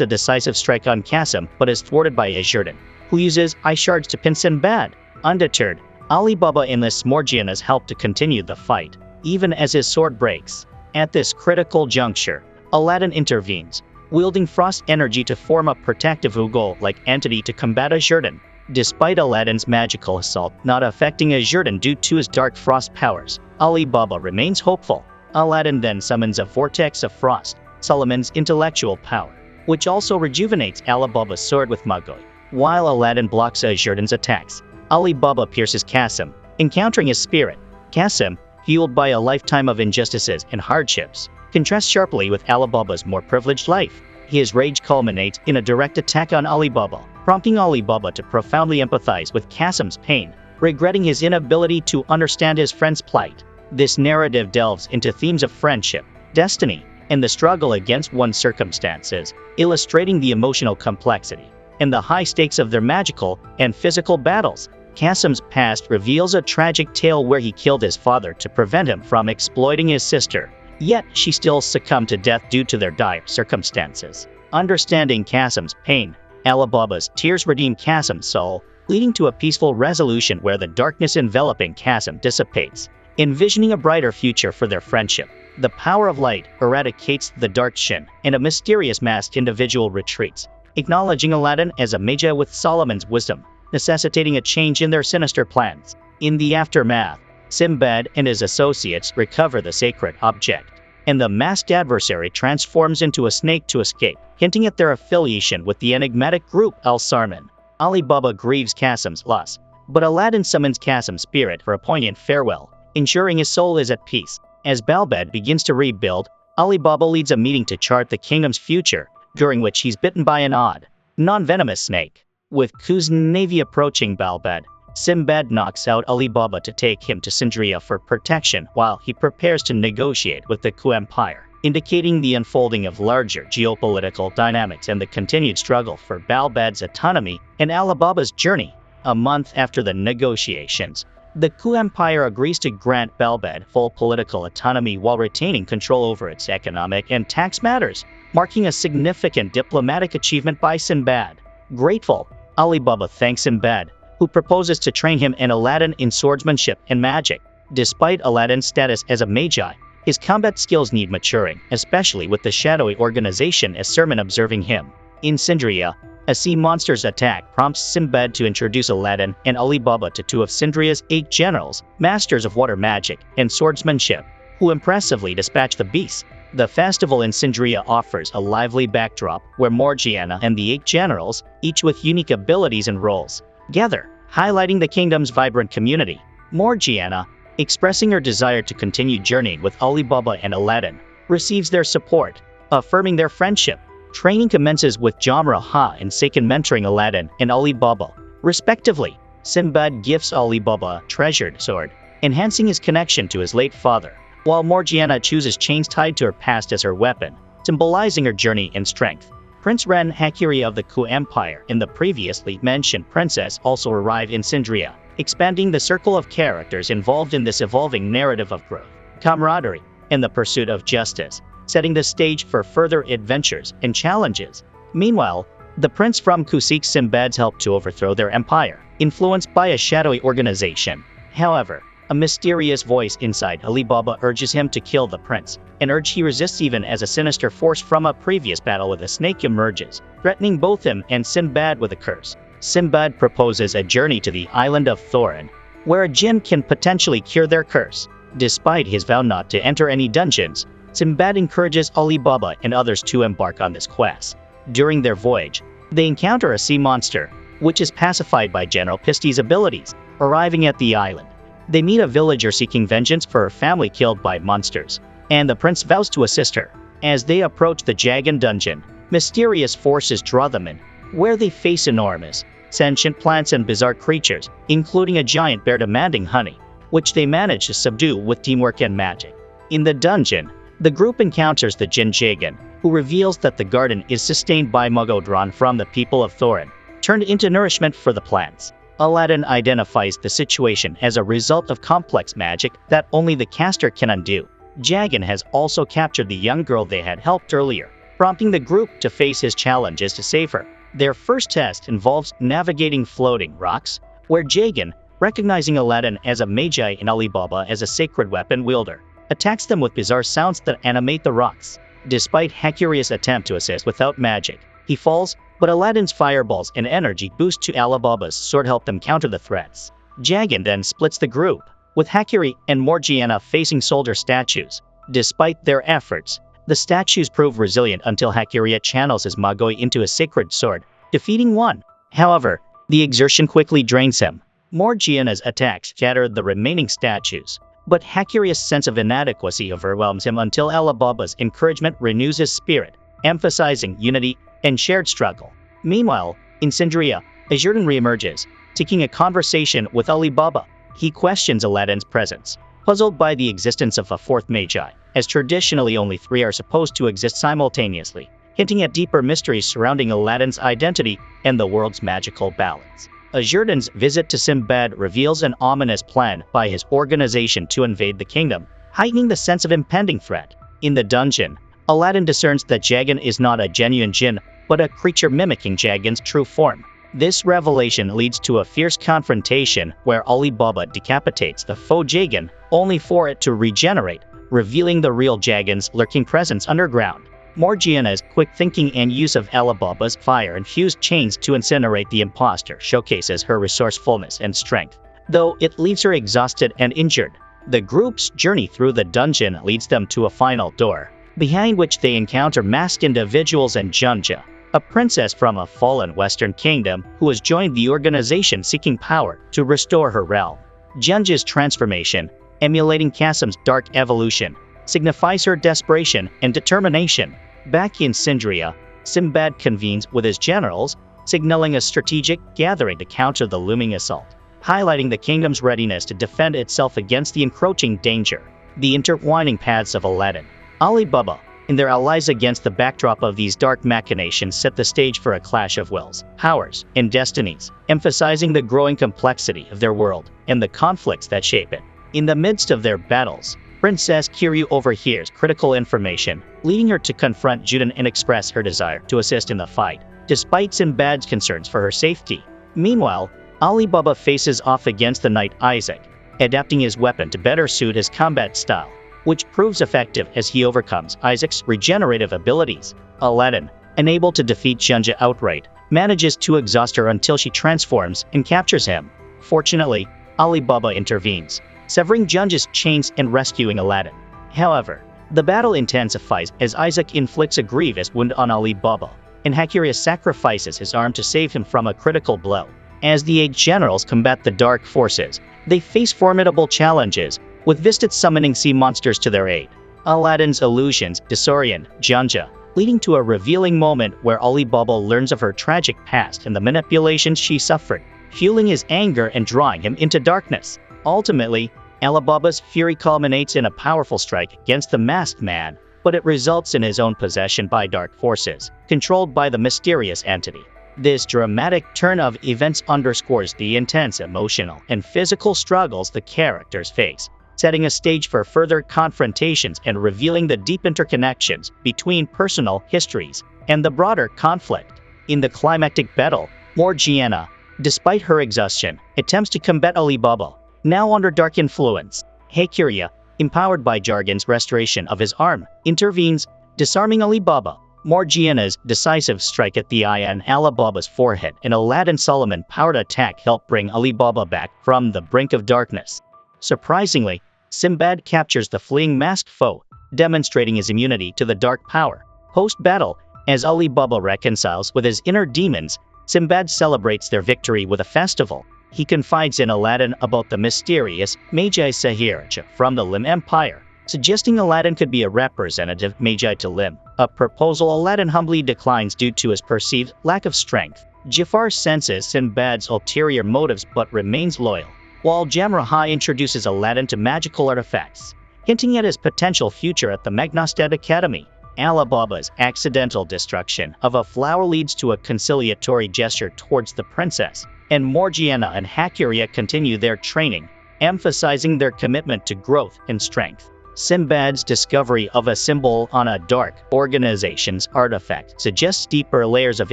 a decisive strike on Qasim but is thwarted by Azurdin, who uses eye shards to pin Sinbad. Undeterred, Ali Baba enlists Morgiana's help to continue the fight, even as his sword breaks. At this critical juncture, Aladdin intervenes, wielding frost energy to form a protective Ugol-like entity to combat Azurdin. Despite Aladdin's magical assault not affecting Azurdin due to his dark frost powers, Ali Baba remains hopeful. Aladdin then summons a vortex of frost, Suleiman's intellectual power, which also rejuvenates Ali Baba's sword with Magi. While Aladdin blocks Azurdin's attacks, Ali Baba pierces Qasim, encountering his spirit. Qasim, fueled by a lifetime of injustices and hardships, contrasts sharply with Ali Baba's more privileged life. His rage culminates in a direct attack on Ali Baba, prompting Ali Baba to profoundly empathize with Qasim's pain, regretting his inability to understand his friend's plight. This narrative delves into themes of friendship, destiny, and the struggle against one's circumstances, illustrating the emotional complexity and the high stakes of their magical and physical battles. Qasim's past reveals a tragic tale where he killed his father to prevent him from exploiting his sister, yet she still succumbed to death due to their dire circumstances. Understanding Qasim's pain, Ali Baba's tears redeem Qasim's soul, leading to a peaceful resolution where the darkness enveloping Qasim dissipates, envisioning a brighter future for their friendship. The power of light eradicates the dark jinn, and a mysterious masked individual retreats, acknowledging Aladdin as a Magi with Solomon's wisdom, necessitating a change in their sinister plans. In the aftermath, Sinbad and his associates recover the sacred object, and the masked adversary transforms into a snake to escape, hinting at their affiliation with the enigmatic group Al-Sarman. Ali Baba grieves Qasim's loss, but Aladdin summons Qasim's spirit for a poignant farewell, ensuring his soul is at peace. As Balbad begins to rebuild, Ali Baba leads a meeting to chart the kingdom's future, during which he's bitten by an odd, non-venomous snake. With Ku's navy approaching Balbad, Sinbad knocks out Ali Baba to take him to Sindria for protection while he prepares to negotiate with the Ku Empire, indicating the unfolding of larger geopolitical dynamics and the continued struggle for Balbad's autonomy and Ali Baba's journey. A month after the negotiations, the Ku Empire agrees to grant Balbad full political autonomy while retaining control over its economic and tax matters, marking a significant diplomatic achievement by Sinbad. Grateful, Ali Baba thanks Sinbad, who proposes to train him and Aladdin in swordsmanship and magic. Despite Aladdin's status as a Magi, his combat skills need maturing, especially with the shadowy organization as Sermon observing him. In Sindria, a sea monster's attack prompts Sinbad to introduce Aladdin and Ali Baba to two of Sindria's 8 generals, masters of water magic and swordsmanship, who impressively dispatch the beasts. The festival in Sindria offers a lively backdrop where Morgiana and the 8 generals, each with unique abilities and roles, gather, highlighting the kingdom's vibrant community. Morgiana, expressing her desire to continue journeying with Ali Baba and Aladdin, receives their support, affirming their friendship. Training commences with Jamra Ha and Sakin mentoring Aladdin and Ali Baba, respectively. Sinbad gifts Ali Baba a treasured sword, enhancing his connection to his late father, while Morgiana chooses chains tied to her past as her weapon, symbolizing her journey and strength. Prince Ren Hakiri of the Ku Empire and the previously mentioned princess also arrive in Sindria, expanding the circle of characters involved in this evolving narrative of growth, camaraderie, and the pursuit of justice, setting the stage for further adventures and challenges. Meanwhile, the prince from Ku seeks Sinbad's help to overthrow their empire, influenced by a shadowy organization. However, a mysterious voice inside Ali Baba urges him to kill the prince, an urge he resists even as a sinister force from a previous battle with a snake emerges, threatening both him and Sinbad with a curse. Sinbad proposes a journey to the island of Thorin, where a jinn can potentially cure their curse. Despite his vow not to enter any dungeons, Sinbad encourages Ali Baba and others to embark on this quest. During their voyage, they encounter a sea monster, which is pacified by General Pisty's abilities. Arriving at the island, they meet a villager seeking vengeance for her family killed by monsters, and the prince vows to assist her. As they approach the Jagan dungeon, mysterious forces draw them in, where they face enormous, sentient plants and bizarre creatures, including a giant bear demanding honey, which they manage to subdue with teamwork and magic. In the dungeon, the group encounters the Jinn Jagan, who reveals that the garden is sustained by Mugo drawn from the people of Thorin, turned into nourishment for the plants. Aladdin identifies the situation as a result of complex magic that only the caster can undo. Jagan has also captured the young girl they had helped earlier, prompting the group to face his challenges to save her. Their first test involves navigating floating rocks, where Jagan, recognizing Aladdin as a Magi and Alibaba as a sacred weapon wielder, attacks them with bizarre sounds that animate the rocks. Despite Hakuria's attempt to assist without magic, he falls, but Aladdin's fireballs and energy boost to Alibaba's sword help them counter the threats. Jagan then splits the group, with Hakuri and Morgiana facing soldier statues. Despite their efforts, the statues prove resilient until Hakuria channels his Magi into a sacred sword, defeating one. However, the exertion quickly drains him. Morgiana's attacks shatter the remaining statues, but Hakuria's sense of inadequacy overwhelms him until Alibaba's encouragement renews his spirit, emphasizing unity and shared struggle. Meanwhile, in Sindria, Azurdan reemerges, seeking a conversation with Alibaba. He questions Aladdin's presence, puzzled by the existence of a fourth Magi, as traditionally only three are supposed to exist simultaneously, hinting at deeper mysteries surrounding Aladdin's identity and the world's magical balance. Azurdan's visit to Sinbad reveals an ominous plan by his organization to invade the kingdom, heightening the sense of impending threat. In the dungeon, Aladdin discerns that Jagan is not a genuine jinn, but a creature mimicking Jagan's true form. This revelation leads to a fierce confrontation where Alibaba decapitates the foe Jagan, only for it to regenerate, revealing the real Jagan's lurking presence underground. Morgiana's quick thinking and use of Alibaba's fire-infused chains to incinerate the imposter showcases her resourcefulness and strength, though it leaves her exhausted and injured. The group's journey through the dungeon leads them to a final door, behind which they encounter masked individuals and Junja, a princess from a fallen Western kingdom who has joined the organization seeking power to restore her realm. Junja's transformation, emulating Kasim's dark evolution, signifies her desperation and determination. Back in Sindria, Sinbad convenes with his generals, signaling a strategic gathering to counter the looming assault, highlighting the kingdom's readiness to defend itself against the encroaching danger. The intertwining paths of Aladdin, Alibaba, and their allies against the backdrop of these dark machinations set the stage for a clash of wills, powers, and destinies, emphasizing the growing complexity of their world and the conflicts that shape it. In the midst of their battles, Princess Kiryu overhears critical information, leading her to confront Juden and express her desire to assist in the fight, despite Sinbad's concerns for her safety. Meanwhile, Alibaba faces off against the knight Isaac, adapting his weapon to better suit his combat style, which proves effective as he overcomes Isaac's regenerative abilities. Aladdin, unable to defeat Junja outright, manages to exhaust her until she transforms and captures him. Fortunately, Alibaba intervenes, severing Junja's chains and rescuing Aladdin. However, the battle intensifies as Isaac inflicts a grievous wound on Alibaba, and Hakuria sacrifices his arm to save him from a critical blow. As the 8 generals combat the dark forces, they face formidable challenges, with Vistit summoning sea monsters to their aid. Aladdin's illusions disorient Junja, leading to a revealing moment where Alibaba learns of her tragic past and the manipulations she suffered, fueling his anger and drawing him into darkness. Ultimately, Alibaba's fury culminates in a powerful strike against the masked man, but it results in his own possession by dark forces, controlled by the mysterious entity. This dramatic turn of events underscores the intense emotional and physical struggles the characters face, setting a stage for further confrontations and revealing the deep interconnections between personal histories and the broader conflict. In the climactic battle, Morgiana, despite her exhaustion, attempts to combat Alibaba, now under dark influence. Hakuria, empowered by Jargon's restoration of his arm, intervenes, disarming Alibaba. Morgiana's decisive strike at the eye on Alibaba's forehead and Aladdin Solomon-powered attack help bring Alibaba back from the brink of darkness. Surprisingly, Sinbad captures the fleeing masked foe, demonstrating his immunity to the dark power. Post-battle, as Alibaba reconciles with his inner demons, Sinbad celebrates their victory with a festival. He confides in Aladdin about the mysterious Magi Sahirja from the Lim Empire, suggesting Aladdin could be a representative Magi to Lim, a proposal Aladdin humbly declines due to his perceived lack of strength. Jafar senses Sinbad's ulterior motives but remains loyal, while Jamrahai introduces Aladdin to magical artifacts, hinting at his potential future at the Magnostad Academy. Alibaba's accidental destruction of a flower leads to a conciliatory gesture towards the princess, and Morgiana and Hakuria continue their training, emphasizing their commitment to growth and strength. Sinbad's discovery of a symbol on a dark organization's artifact suggests deeper layers of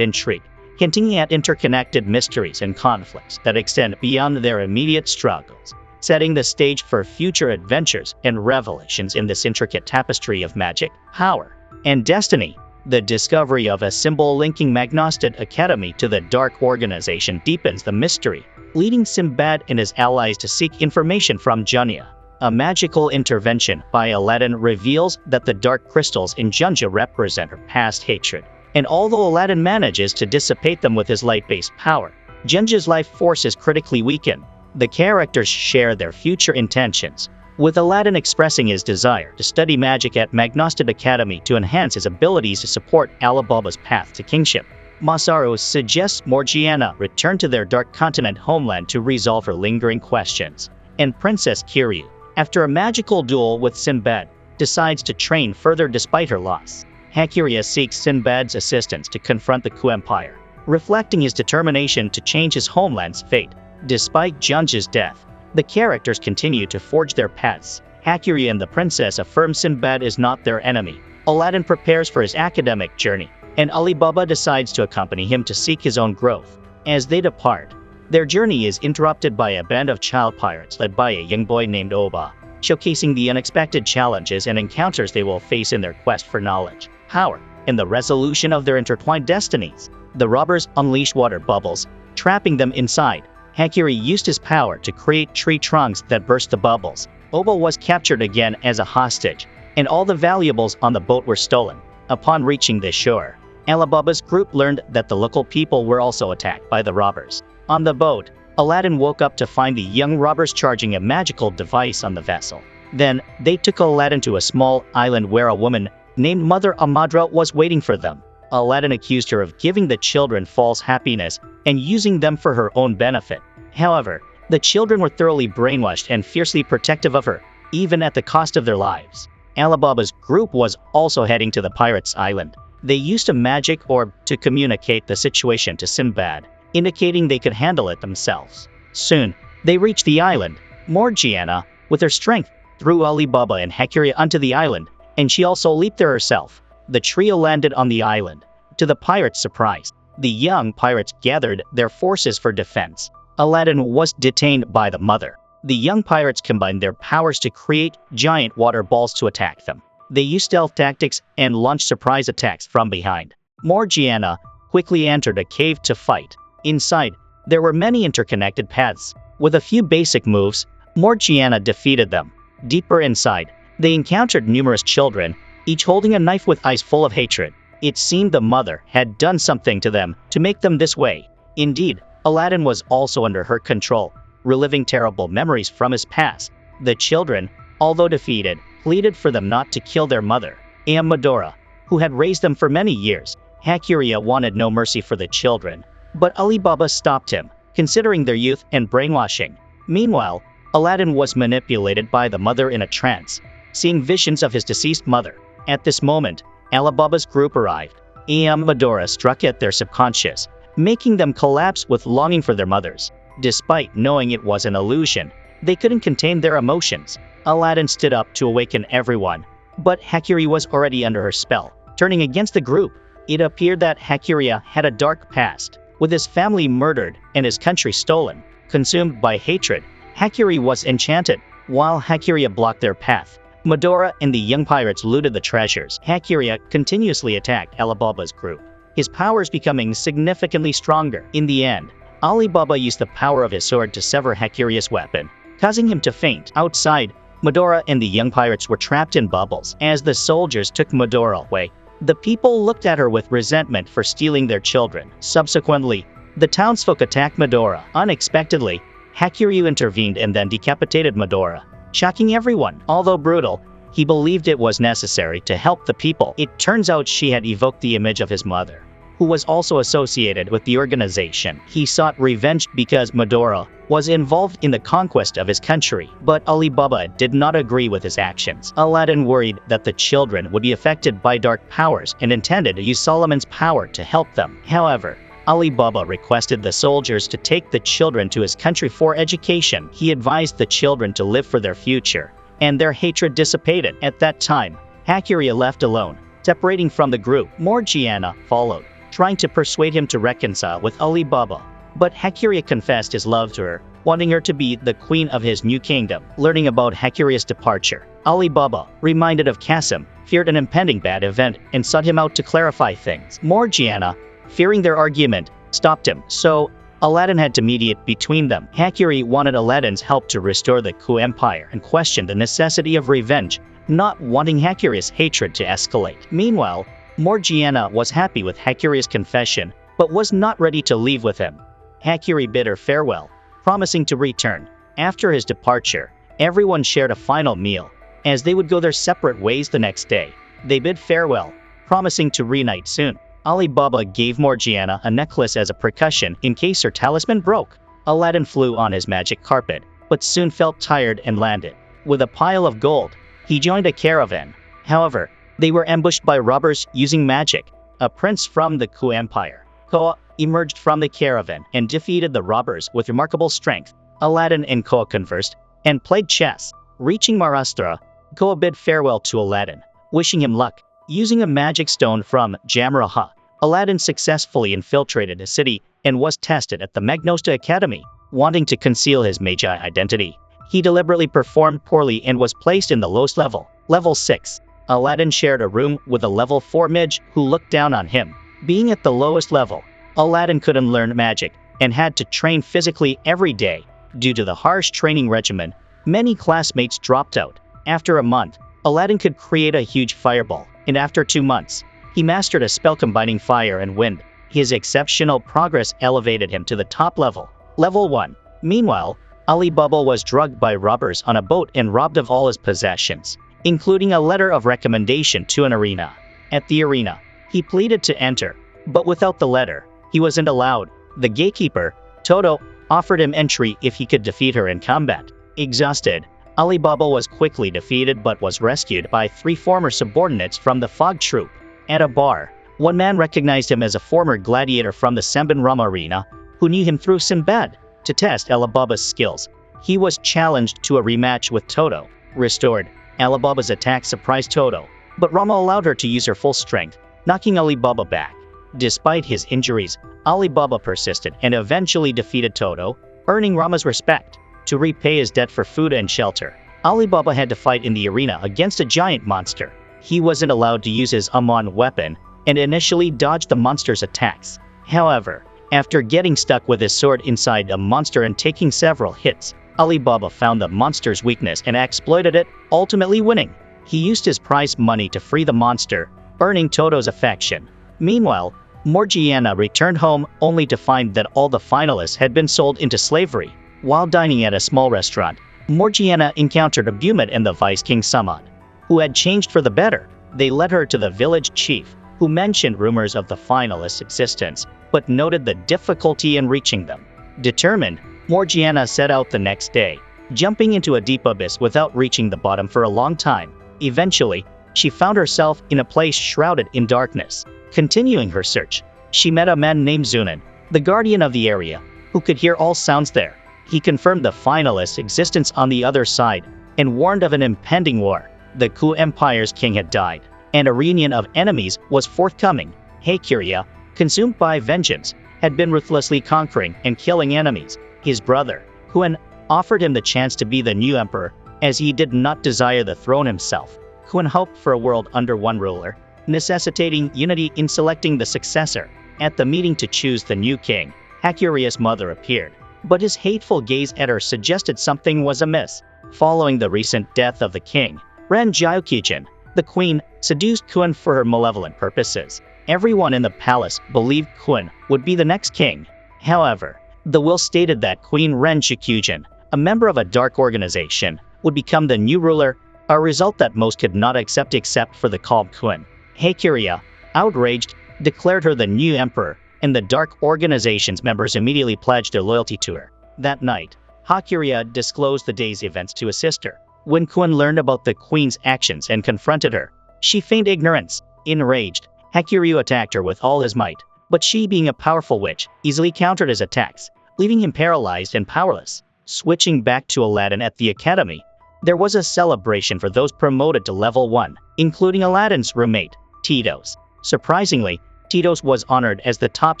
intrigue, hinting at interconnected mysteries and conflicts that extend beyond their immediate struggles, setting the stage for future adventures and revelations in this intricate tapestry of magic, power, and destiny. The discovery of a symbol linking Magnostad Academy to the Dark Organization deepens the mystery, leading Sinbad and his allies to seek information from Junia. A magical intervention by Aladdin reveals that the dark crystals in Junja represent her past hatred, and although Aladdin manages to dissipate them with his light-based power, Junja's life force is critically weakened. The characters share their future intentions, with Aladdin expressing his desire to study magic at Magnostad Academy to enhance his abilities to support Alibaba's path to kingship. Masaru suggests Morgiana return to their Dark Continent homeland to resolve her lingering questions, and Princess Kiryu, after a magical duel with Sinbad, decides to train further despite her loss. Hakuria seeks Sinbad's assistance to confront the Ku Empire, reflecting his determination to change his homeland's fate. Despite Junja's death, the characters continue to forge their paths. Hakuria and the princess affirm Sinbad is not their enemy. Aladdin prepares for his academic journey, and Alibaba decides to accompany him to seek his own growth. As they depart, their journey is interrupted by a band of child pirates led by a young boy named Oba, showcasing the unexpected challenges and encounters they will face in their quest for knowledge, power, and the resolution of their intertwined destinies. The robbers unleash water bubbles, trapping them inside. Hakuria used his power to create tree trunks that burst the bubbles. Oba was captured again as a hostage, and all the valuables on the boat were stolen. Upon reaching the shore, Alibaba's group learned that the local people were also attacked by the robbers. On the boat, Aladdin woke up to find the young robbers charging a magical device on the vessel. Then, they took Aladdin to a small island where a woman named Mother Amadra was waiting for them. Aladdin accused her of giving the children false happiness and using them for her own benefit. However, the children were thoroughly brainwashed and fiercely protective of her, even at the cost of their lives. Alibaba's group was also heading to the pirates' island. They used a magic orb to communicate the situation to Sinbad, indicating they could handle it themselves. Soon, they reached the island. Morgiana, with her strength, threw Alibaba and Hakuria onto the island, and she also leaped there herself. The trio landed on the island. To the pirates' surprise, the young pirates gathered their forces for defense. Aladdin was detained by the mother. The young pirates combined their powers to create giant water balls to attack them. They used stealth tactics and launched surprise attacks from behind. Morgiana quickly entered a cave to fight. Inside, there were many interconnected paths. With a few basic moves, Morgiana defeated them. Deeper inside, they encountered numerous children, each holding a knife with eyes full of hatred. It seemed the mother had done something to them to make them this way. Indeed, Aladdin was also under her control, reliving terrible memories from his past. The children, although defeated, pleaded for them not to kill their mother, Medora, who had raised them for many years. Hakuria wanted no mercy for the children, but Alibaba stopped him, considering their youth and brainwashing. Meanwhile, Aladdin was manipulated by the mother in a trance, seeing visions of his deceased mother. At this moment, Alibaba's group arrived. Medora struck at their subconscious, making them collapse with longing for their mothers. Despite knowing it was an illusion, they couldn't contain their emotions. Aladdin stood up to awaken everyone, but Hakuria was already under her spell, turning against the group. It appeared that Hakuria had a dark past, with his family murdered and his country stolen. Consumed by hatred, Hakuria was enchanted. While Hakuria blocked their path, Medora and the young pirates looted the treasures. Hakuria continuously attacked Alibaba's group, his powers becoming significantly stronger. In the end, Alibaba used the power of his sword to sever Hakuria's weapon, causing him to faint. Outside, Medora and the young pirates were trapped in bubbles. As the soldiers took Medora away, the people looked at her with resentment for stealing their children. Subsequently, the townsfolk attacked Medora. Unexpectedly, Hakuria intervened and then decapitated Medora, shocking everyone. Although brutal, he believed it was necessary to help the people. It turns out she had evoked the image of his mother, who was also associated with the organization. He sought revenge because Medora was involved in the conquest of his country, but Alibaba did not agree with his actions. Aladdin worried that the children would be affected by dark powers and intended to use Solomon's power to help them. However, Ali Baba requested the soldiers to take the children to his country for education. He advised the children to live for their future, and their hatred dissipated. At that time, Hakuria left alone, separating from the group. Morgiana followed, trying to persuade him to reconcile with Ali Baba. But Hakuria confessed his love to her, wanting her to be the queen of his new kingdom. Learning about Hakuria's departure, Ali Baba, reminded of Qasim, feared an impending bad event and sought him out to clarify things. Morgiana, fearing their argument, stopped him, so Aladdin had to mediate between them. Hakuria wanted Aladdin's help to restore the Ku Empire and questioned the necessity of revenge, not wanting Hakuria's hatred to escalate. Meanwhile, Morgiana was happy with Hakuria's confession, but was not ready to leave with him. Hakuria bid her farewell, promising to return. After his departure, everyone shared a final meal. As they would go their separate ways the next day, they bid farewell, promising to reunite soon. Ali Baba gave Morgiana a necklace as a precaution in case her talisman broke. Aladdin flew on his magic carpet, but soon felt tired and landed. With a pile of gold, he joined a caravan. However, they were ambushed by robbers using magic. A prince from the Ku Empire, Koa, emerged from the caravan and defeated the robbers with remarkable strength. Aladdin and Koa conversed and played chess. Reaching Maharashtra, Koa bid farewell to Aladdin, wishing him luck. Using a magic stone from Jamraha, Aladdin successfully infiltrated a city and was tested at the Magnosta Academy. Wanting to conceal his Magi identity, he deliberately performed poorly and was placed in the lowest level, level 6. Aladdin shared a room with a level 4 Magi who looked down on him. Being at the lowest level, Aladdin couldn't learn magic and had to train physically every day. Due to the harsh training regimen, many classmates dropped out. After a month, Aladdin could create a huge fireball, and after 2 months, he mastered a spell combining fire and wind. His exceptional progress elevated him to the top level, level 1. Meanwhile, Ali Baba was drugged by robbers on a boat and robbed of all his possessions, including a letter of recommendation to an arena. At the arena, he pleaded to enter, but without the letter, he wasn't allowed. The gatekeeper, Toto, offered him entry if he could defeat her in combat. Exhausted, Ali Baba was quickly defeated but was rescued by 3 former subordinates from the Fog Troop. At a bar, one man recognized him as a former gladiator from the Samban Rama arena, who knew him through Sinbad. To test Ali Baba's skills, he was challenged to a rematch with Toto. Restored, Ali Baba's attack surprised Toto, but Rama allowed her to use her full strength, knocking Ali Baba back. Despite his injuries, Ali Baba persisted and eventually defeated Toto, earning Rama's respect. To repay his debt for food and shelter, Ali Baba had to fight in the arena against a giant monster. He wasn't allowed to use his Amon weapon and initially dodged the monster's attacks. However, after getting stuck with his sword inside a monster and taking several hits, Ali Baba found the monster's weakness and exploited it, ultimately winning. He used his prize money to free the monster, earning Toto's affection. Meanwhile, Morgiana returned home only to find that all the finalists had been sold into slavery. While dining at a small restaurant, Morgiana encountered Abumet and the Vice King Samad, who had changed for the better. They led her to the village chief, who mentioned rumors of the finalists' existence, but noted the difficulty in reaching them. Determined, Morgiana set out the next day, jumping into a deep abyss without reaching the bottom for a long time. Eventually, she found herself in a place shrouded in darkness. Continuing her search, she met a man named Zunan, the guardian of the area, who could hear all sounds there. He confirmed the finalists' existence on the other side and warned of an impending war. The Ku Empire's king had died, and a reunion of enemies was forthcoming. Hakuria, consumed by vengeance, had been ruthlessly conquering and killing enemies. His brother, Kuan, offered him the chance to be the new emperor, as he did not desire the throne himself. Kuan hoped for a world under one ruler, necessitating unity in selecting the successor. At the meeting to choose the new king, Hakuria's mother appeared, but his hateful gaze at her suggested something was amiss. Following the recent death of the king, Ren Jiaokijin, the queen, seduced Kuan for her malevolent purposes. Everyone in the palace believed Kuan would be the next king. However, the will stated that Queen Ren Jiaokijin, a member of a dark organization, would become the new ruler, a result that most could not accept except for the calm Kuan. Hakuria, outraged, declared her the new emperor, and the dark organization's members immediately pledged their loyalty to her. That night, Hakuria disclosed the day's events to his sister. When Kuan learned about the queen's actions and confronted her, she feigned ignorance. Enraged, Hakuria attacked her with all his might, but she, being a powerful witch, easily countered his attacks, leaving him paralyzed and powerless. Switching back to Aladdin at the academy, there was a celebration for those promoted to level 1, including Aladdin's roommate, Titos. Surprisingly, Titos was honored as the top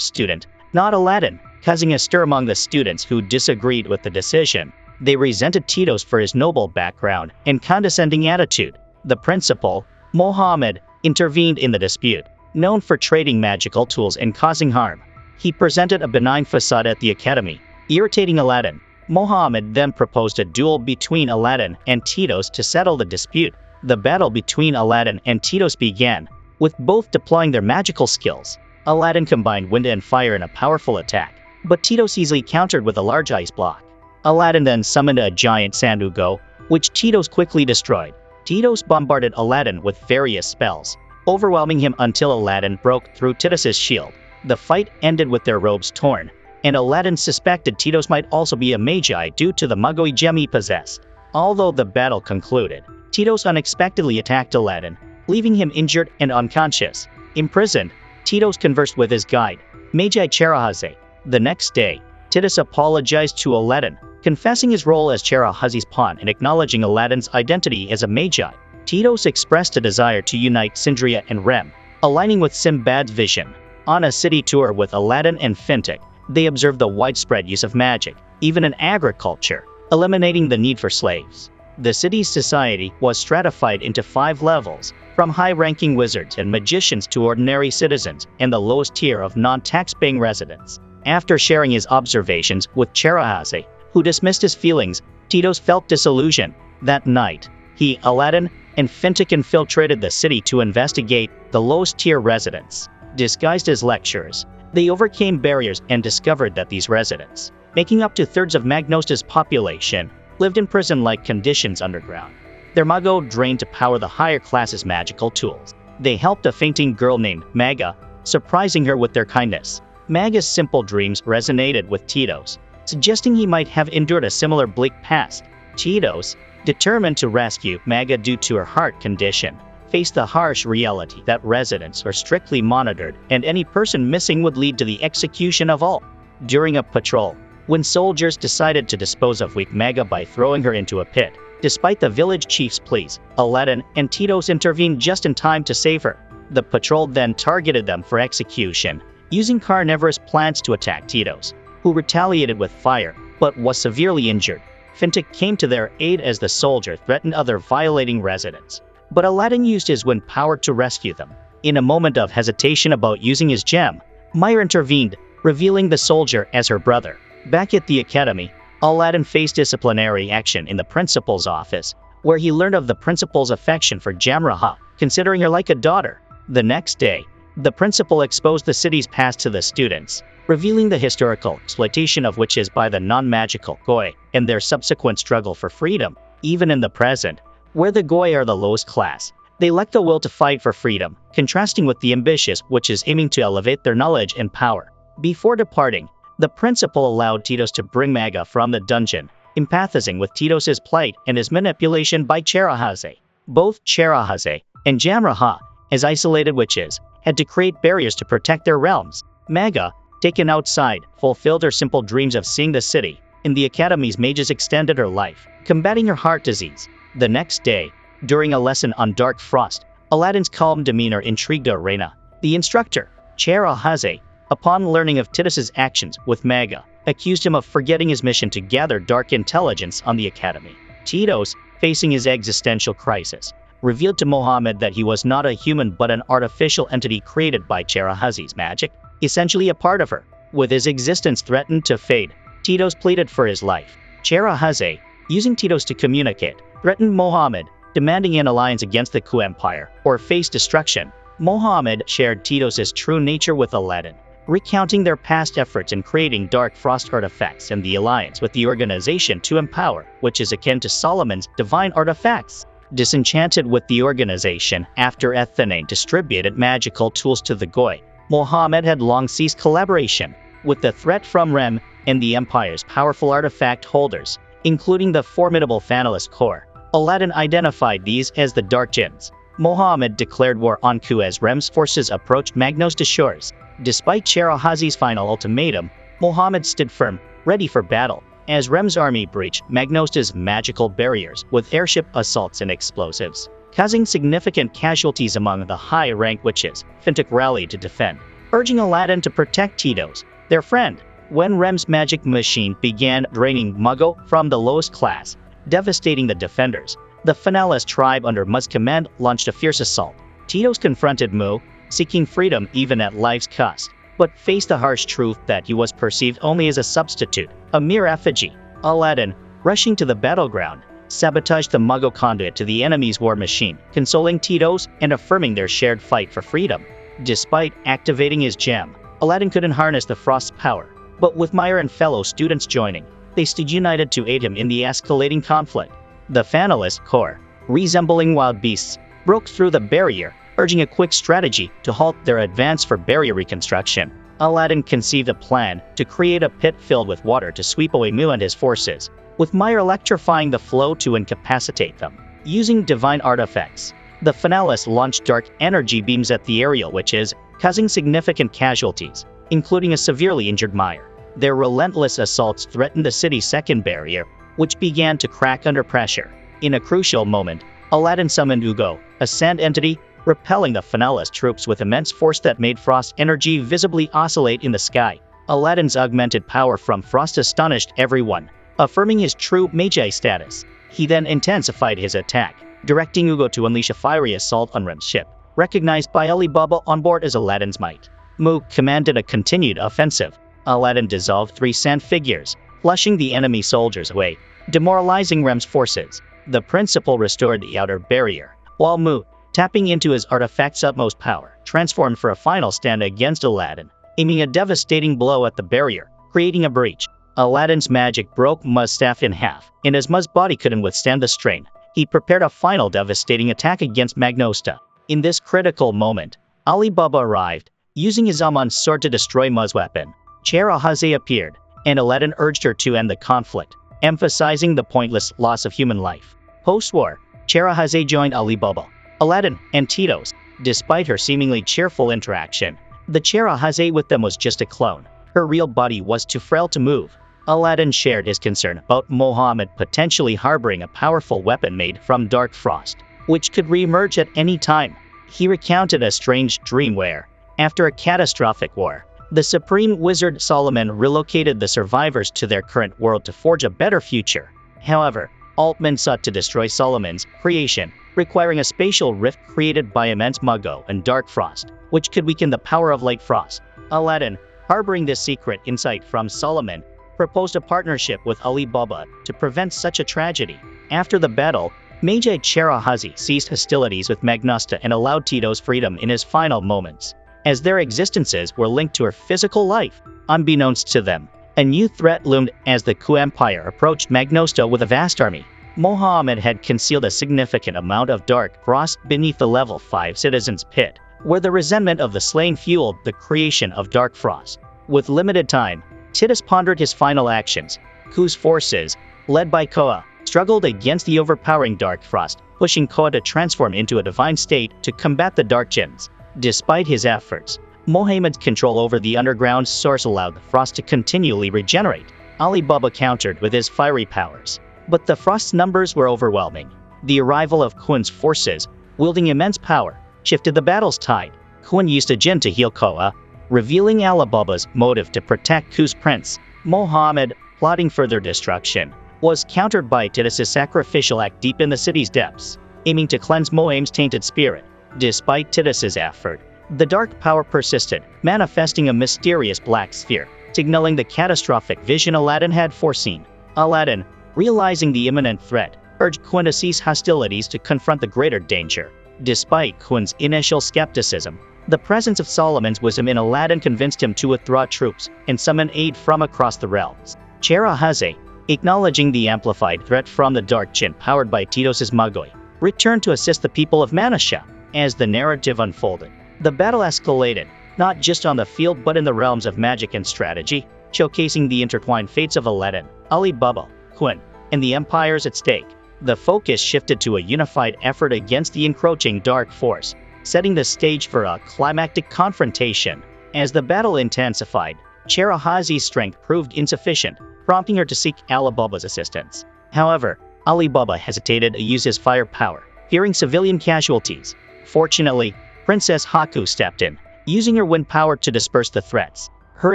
student, not Aladdin, causing a stir among the students who disagreed with the decision. They resented Titos for his noble background and condescending attitude. The principal, Mohammed, intervened in the dispute. Known for trading magical tools and causing harm, he presented a benign facade at the academy, irritating Aladdin. Mohammed then proposed a duel between Aladdin and Titos to settle the dispute. The battle between Aladdin and Titos began, with both deploying their magical skills. Aladdin combined wind and fire in a powerful attack, but Titos easily countered with a large ice block. Aladdin then summoned a giant Sandugo, which Titos quickly destroyed. Titos bombarded Aladdin with various spells, overwhelming him until Aladdin broke through Titos' shield. The fight ended with their robes torn, and Aladdin suspected Titos might also be a Magi due to the Magi gem he possessed. Although the battle concluded, Titos unexpectedly attacked Aladdin, leaving him injured and unconscious. Imprisoned, Titos conversed with his guide, Magi Cherahaze. The next day, Titos apologized to Aladdin, confessing his role as Cherahaze's pawn and acknowledging Aladdin's identity as a Magi. Titos expressed a desire to unite Sindria and Rem, aligning with Sinbad's vision. On a city tour with Aladdin and Fintek, they observed the widespread use of magic, even in agriculture, eliminating the need for slaves. The city's society was stratified into 5 levels, from high-ranking wizards and magicians to ordinary citizens and the lowest tier of non-tax-paying residents. After sharing his observations with Cherahaze, who dismissed his feelings, Titos felt disillusioned. That night, he, Aladdin, and Fintek infiltrated the city to investigate the lowest-tier residents. Disguised as lecturers, they overcame barriers and discovered that these residents, making up 2/3 of Magnosta's population, lived in prison-like conditions underground. Their Mago drained to power the higher classes' magical tools. They helped a fainting girl named Maga, surprising her with their kindness. Maga's simple dreams resonated with Titos, suggesting he might have endured a similar bleak past. Titos, determined to rescue Maga due to her heart condition, faced the harsh reality that residents are strictly monitored and any person missing would lead to the execution of all. During a patrol, when soldiers decided to dispose of weak Maga by throwing her into a pit, despite the village chief's pleas, Aladdin and Titos intervened just in time to save her. The patrol then targeted them for execution, using carnivorous plants to attack Titos, who retaliated with fire, but was severely injured. Fintek came to their aid as the soldier threatened other violating residents, but Aladdin used his wind power to rescue them. In a moment of hesitation about using his gem, Maya intervened, revealing the soldier as her brother. Back at the academy, Aladdin faced disciplinary action in the principal's office, where he learned of the principal's affection for Jamraha, considering her like a daughter. The next day, the principal exposed the city's past to the students, revealing the historical exploitation of witches by the non-magical Goi and their subsequent struggle for freedom. Even in the present, where the Goi are the lowest class, they lack the will to fight for freedom, contrasting with the ambitious witches aiming to elevate their knowledge and power. Before departing, the principal allowed Titos to bring Maga from the dungeon, empathizing with Titos' plight and his manipulation by Cherahaze. Both Cherahaze and Jamraha, as isolated witches, had to create barriers to protect their realms. Maga, taken outside, fulfilled her simple dreams of seeing the city. In the academy's mages extended her life, combating her heart disease. The next day, during a lesson on Dark Frost, Aladdin's calm demeanor intrigued Arena. The instructor, Cherahaze, upon learning of Titos' actions with Maga, accused him of forgetting his mission to gather dark intelligence on the academy. Titos, facing his existential crisis, revealed to Mohammed that he was not a human but an artificial entity created by Cherahaze's magic, essentially a part of her. With his existence threatened to fade, Titos pleaded for his life. Cherahaze, using Titos to communicate, threatened Mohammed, demanding an alliance against the Ku Empire, or face destruction. Mohammed shared Titos' true nature with Aladdin, recounting their past efforts in creating Dark Frost artifacts and the alliance with the organization to empower, which is akin to Solomon's divine artifacts. Disenchanted with the organization after Ethanane distributed magical tools to the Goi, Mohammed had long ceased collaboration with the threat from Rem and the Empire's powerful artifact holders, including the formidable Fanalist Corps. Aladdin identified these as the Dark Jinns. Mohammed declared war on Ku as Rem's forces approached Magnosta's shores. Despite Sherahazi's final ultimatum, Mohammed stood firm, ready for battle, as Rem's army breached Magnosta's magical barriers with airship assaults and explosives, causing significant casualties among the high-rank witches. Fintek rallied to defend, urging Aladdin to protect Tito's, their friend. When Rem's magic machine began draining Muggo from the lowest class, devastating the defenders, the Finales tribe under Mu's command launched a fierce assault. Tito's confronted Mu, seeking freedom even at life's cost, but faced the harsh truth that he was perceived only as a substitute, a mere effigy. Aladdin, rushing to the battleground, sabotaged the Muggo conduit to the enemy's war machine, consoling Tito's and affirming their shared fight for freedom. Despite activating his gem, Aladdin couldn't harness the Frost's power, but with Meyer and fellow students joining, they stood united to aid him in the escalating conflict. The Finalist Corps, resembling wild beasts, broke through the barrier, urging a quick strategy to halt their advance for barrier reconstruction. Aladdin conceived a plan to create a pit filled with water to sweep away Mu and his forces, with Meyer electrifying the flow to incapacitate them. Using divine artifacts, the Finalists launched dark energy beams at the aerial witches, causing significant casualties, including a severely injured Meyer. Their relentless assaults threatened the city's second barrier, which began to crack under pressure. In a crucial moment, Aladdin summoned Ugo, a sand entity, repelling the Finalist troops with immense force that made Frost energy visibly oscillate in the sky. Aladdin's augmented power from Frost astonished everyone, affirming his true Magi status. He then intensified his attack, directing Ugo to unleash a fiery assault on Rem's ship, recognized by Alibaba on board as Aladdin's might. Mu commanded a continued offensive. Aladdin dissolved 3 sand figures, flushing the enemy soldiers away, demoralizing Rem's forces. The principal restored the outer barrier, while Mu, tapping into his artifact's utmost power, transformed for a final stand against Aladdin, aiming a devastating blow at the barrier, creating a breach. Aladdin's magic broke Mu's staff in half, and as Mu's body couldn't withstand the strain, he prepared a final devastating attack against Magnosta. In this critical moment, Alibaba arrived, using his Amon's sword to destroy Mu's weapon. Sherahazi appeared, and Aladdin urged her to end the conflict, emphasizing the pointless loss of human life. Post-war, Sherahazi joined Alibaba, Aladdin, and Tito's. Despite her seemingly cheerful interaction, the Sherahazi with them was just a clone. Her real body was too frail to move. Aladdin shared his concern about Mohammed potentially harboring a powerful weapon made from dark frost, which could re-emerge at any time. He recounted a strange dream where, after a catastrophic war, the Supreme Wizard Solomon relocated the survivors to their current world to forge a better future. However, Altman sought to destroy Solomon's creation, requiring a spatial rift created by immense Muggo and dark frost, which could weaken the power of light frost. Aladdin, harboring this secret insight from Solomon, proposed a partnership with Alibaba to prevent such a tragedy. After the battle, Magi Sherahazi ceased hostilities with Magnosta and allowed Tito's freedom in his final moments, as their existences were linked to her physical life. Unbeknownst to them, a new threat loomed as the Ku Empire approached Magnosta with a vast army. Mohammed had concealed a significant amount of dark frost beneath the level 5 citizens' pit, where the resentment of the slain fueled the creation of dark frost. With limited time, Titus pondered his final actions. Ku's forces, led by Koa, struggled against the overpowering dark frost, pushing Koa to transform into a divine state to combat the dark jinns. Despite his efforts, Mohammed's control over the underground source allowed the frost to continually regenerate. Alibaba countered with his fiery powers, but the frost's numbers were overwhelming. The arrival of Kun's forces, wielding immense power, shifted the battle's tide. Kun used a jinn to heal Koa, revealing Alibaba's motive to protect Ku's prince. Mohammed, plotting further destruction, was countered by Titus's sacrificial act deep in the city's depths, aiming to cleanse Moham's tainted spirit. Despite Titus's effort, the dark power persisted, manifesting a mysterious black sphere, signaling the catastrophic vision Aladdin had foreseen. Aladdin, realizing the imminent threat, urged Kun to cease hostilities to confront the greater danger. Despite Kun's initial skepticism, the presence of Solomon's wisdom in Aladdin convinced him to withdraw troops and summon aid from across the realms. Sherahazi, acknowledging the amplified threat from the dark jinn powered by Tito's Magoi, returned to assist the people of Manasha. As the narrative unfolded, the battle escalated, not just on the field but in the realms of magic and strategy, showcasing the intertwined fates of Aladdin, Alibaba, Kun, and the empires at stake. The focus shifted to a unified effort against the encroaching dark force, setting the stage for a climactic confrontation. As the battle intensified, Cherahazi's strength proved insufficient, prompting her to seek Alibaba's assistance. However, Alibaba hesitated to use his firepower, fearing civilian casualties. Fortunately, Princess Haku stepped in, using her wind power to disperse the threats. Her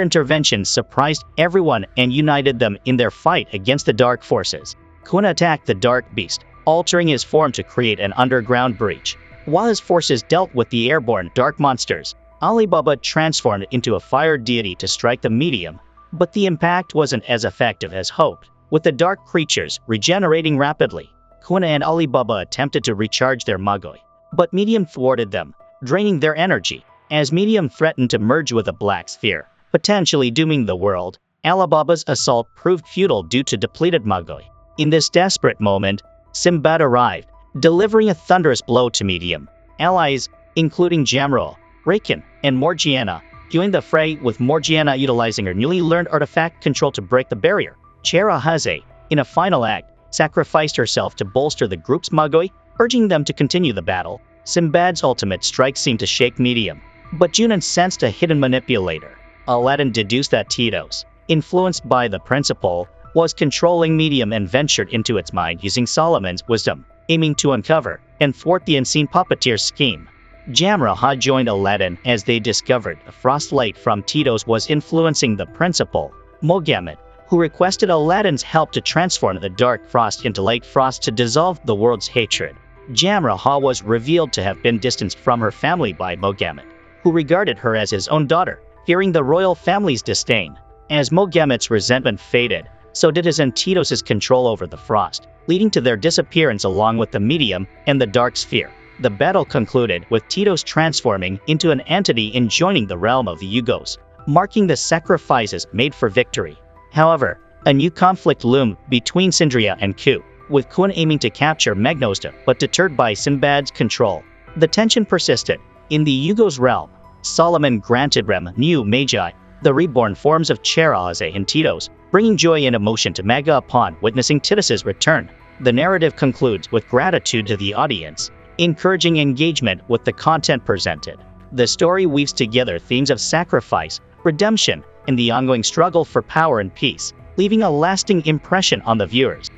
intervention surprised everyone and united them in their fight against the dark forces. Kuna attacked the dark beast, altering his form to create an underground breach. While his forces dealt with the airborne dark monsters, Alibaba transformed into a fire deity to strike the medium, but the impact wasn't as effective as hoped, with the dark creatures regenerating rapidly. Kuna and Alibaba attempted to recharge their Magoi, but medium thwarted them, draining their energy. As medium threatened to merge with a black sphere, potentially dooming the world, Alibaba's assault proved futile due to depleted Magoi. In this desperate moment, Sinbad arrived, delivering a thunderous blow to medium. Allies, including Jamro, Raken, and Morgiana, joined the fray, with Morgiana utilizing her newly learned artifact control to break the barrier. Cherahazi, in a final act, sacrificed herself to bolster the group's Magoi, urging them to continue the battle. Sinbad's ultimate strike seemed to shake medium, but Junon sensed a hidden manipulator. Aladdin deduced that Tito's, influenced by the principal, was controlling medium and ventured into its mind using Solomon's wisdom, aiming to uncover and thwart the unseen puppeteer's scheme. Jamra joined Aladdin as they discovered the frostlight from Tito's was influencing the principal, Mogammed, who requested Aladdin's help to transform the dark frost into light frost to dissolve the world's hatred. Jamra was revealed to have been distanced from her family by Mogammed, who regarded her as his own daughter, fearing the royal family's disdain. As Mogammed's resentment faded, so did his and Tito's control over the frost, leading to their disappearance along with the medium and the dark sphere. The battle concluded with Tito's transforming into an entity and joining the realm of the Yugos, marking the sacrifices made for victory. However, a new conflict loomed between Sindria and Ku, with Kun aiming to capture Magnosta but deterred by Sinbad's control. The tension persisted. In the Yugos realm, Solomon granted Rem new Magi, the reborn forms of Cherahazi and Tito's, bringing joy and emotion to Maga upon witnessing Titus's return. The narrative concludes with gratitude to the audience, encouraging engagement with the content presented. The story weaves together themes of sacrifice, redemption, and the ongoing struggle for power and peace, leaving a lasting impression on the viewers.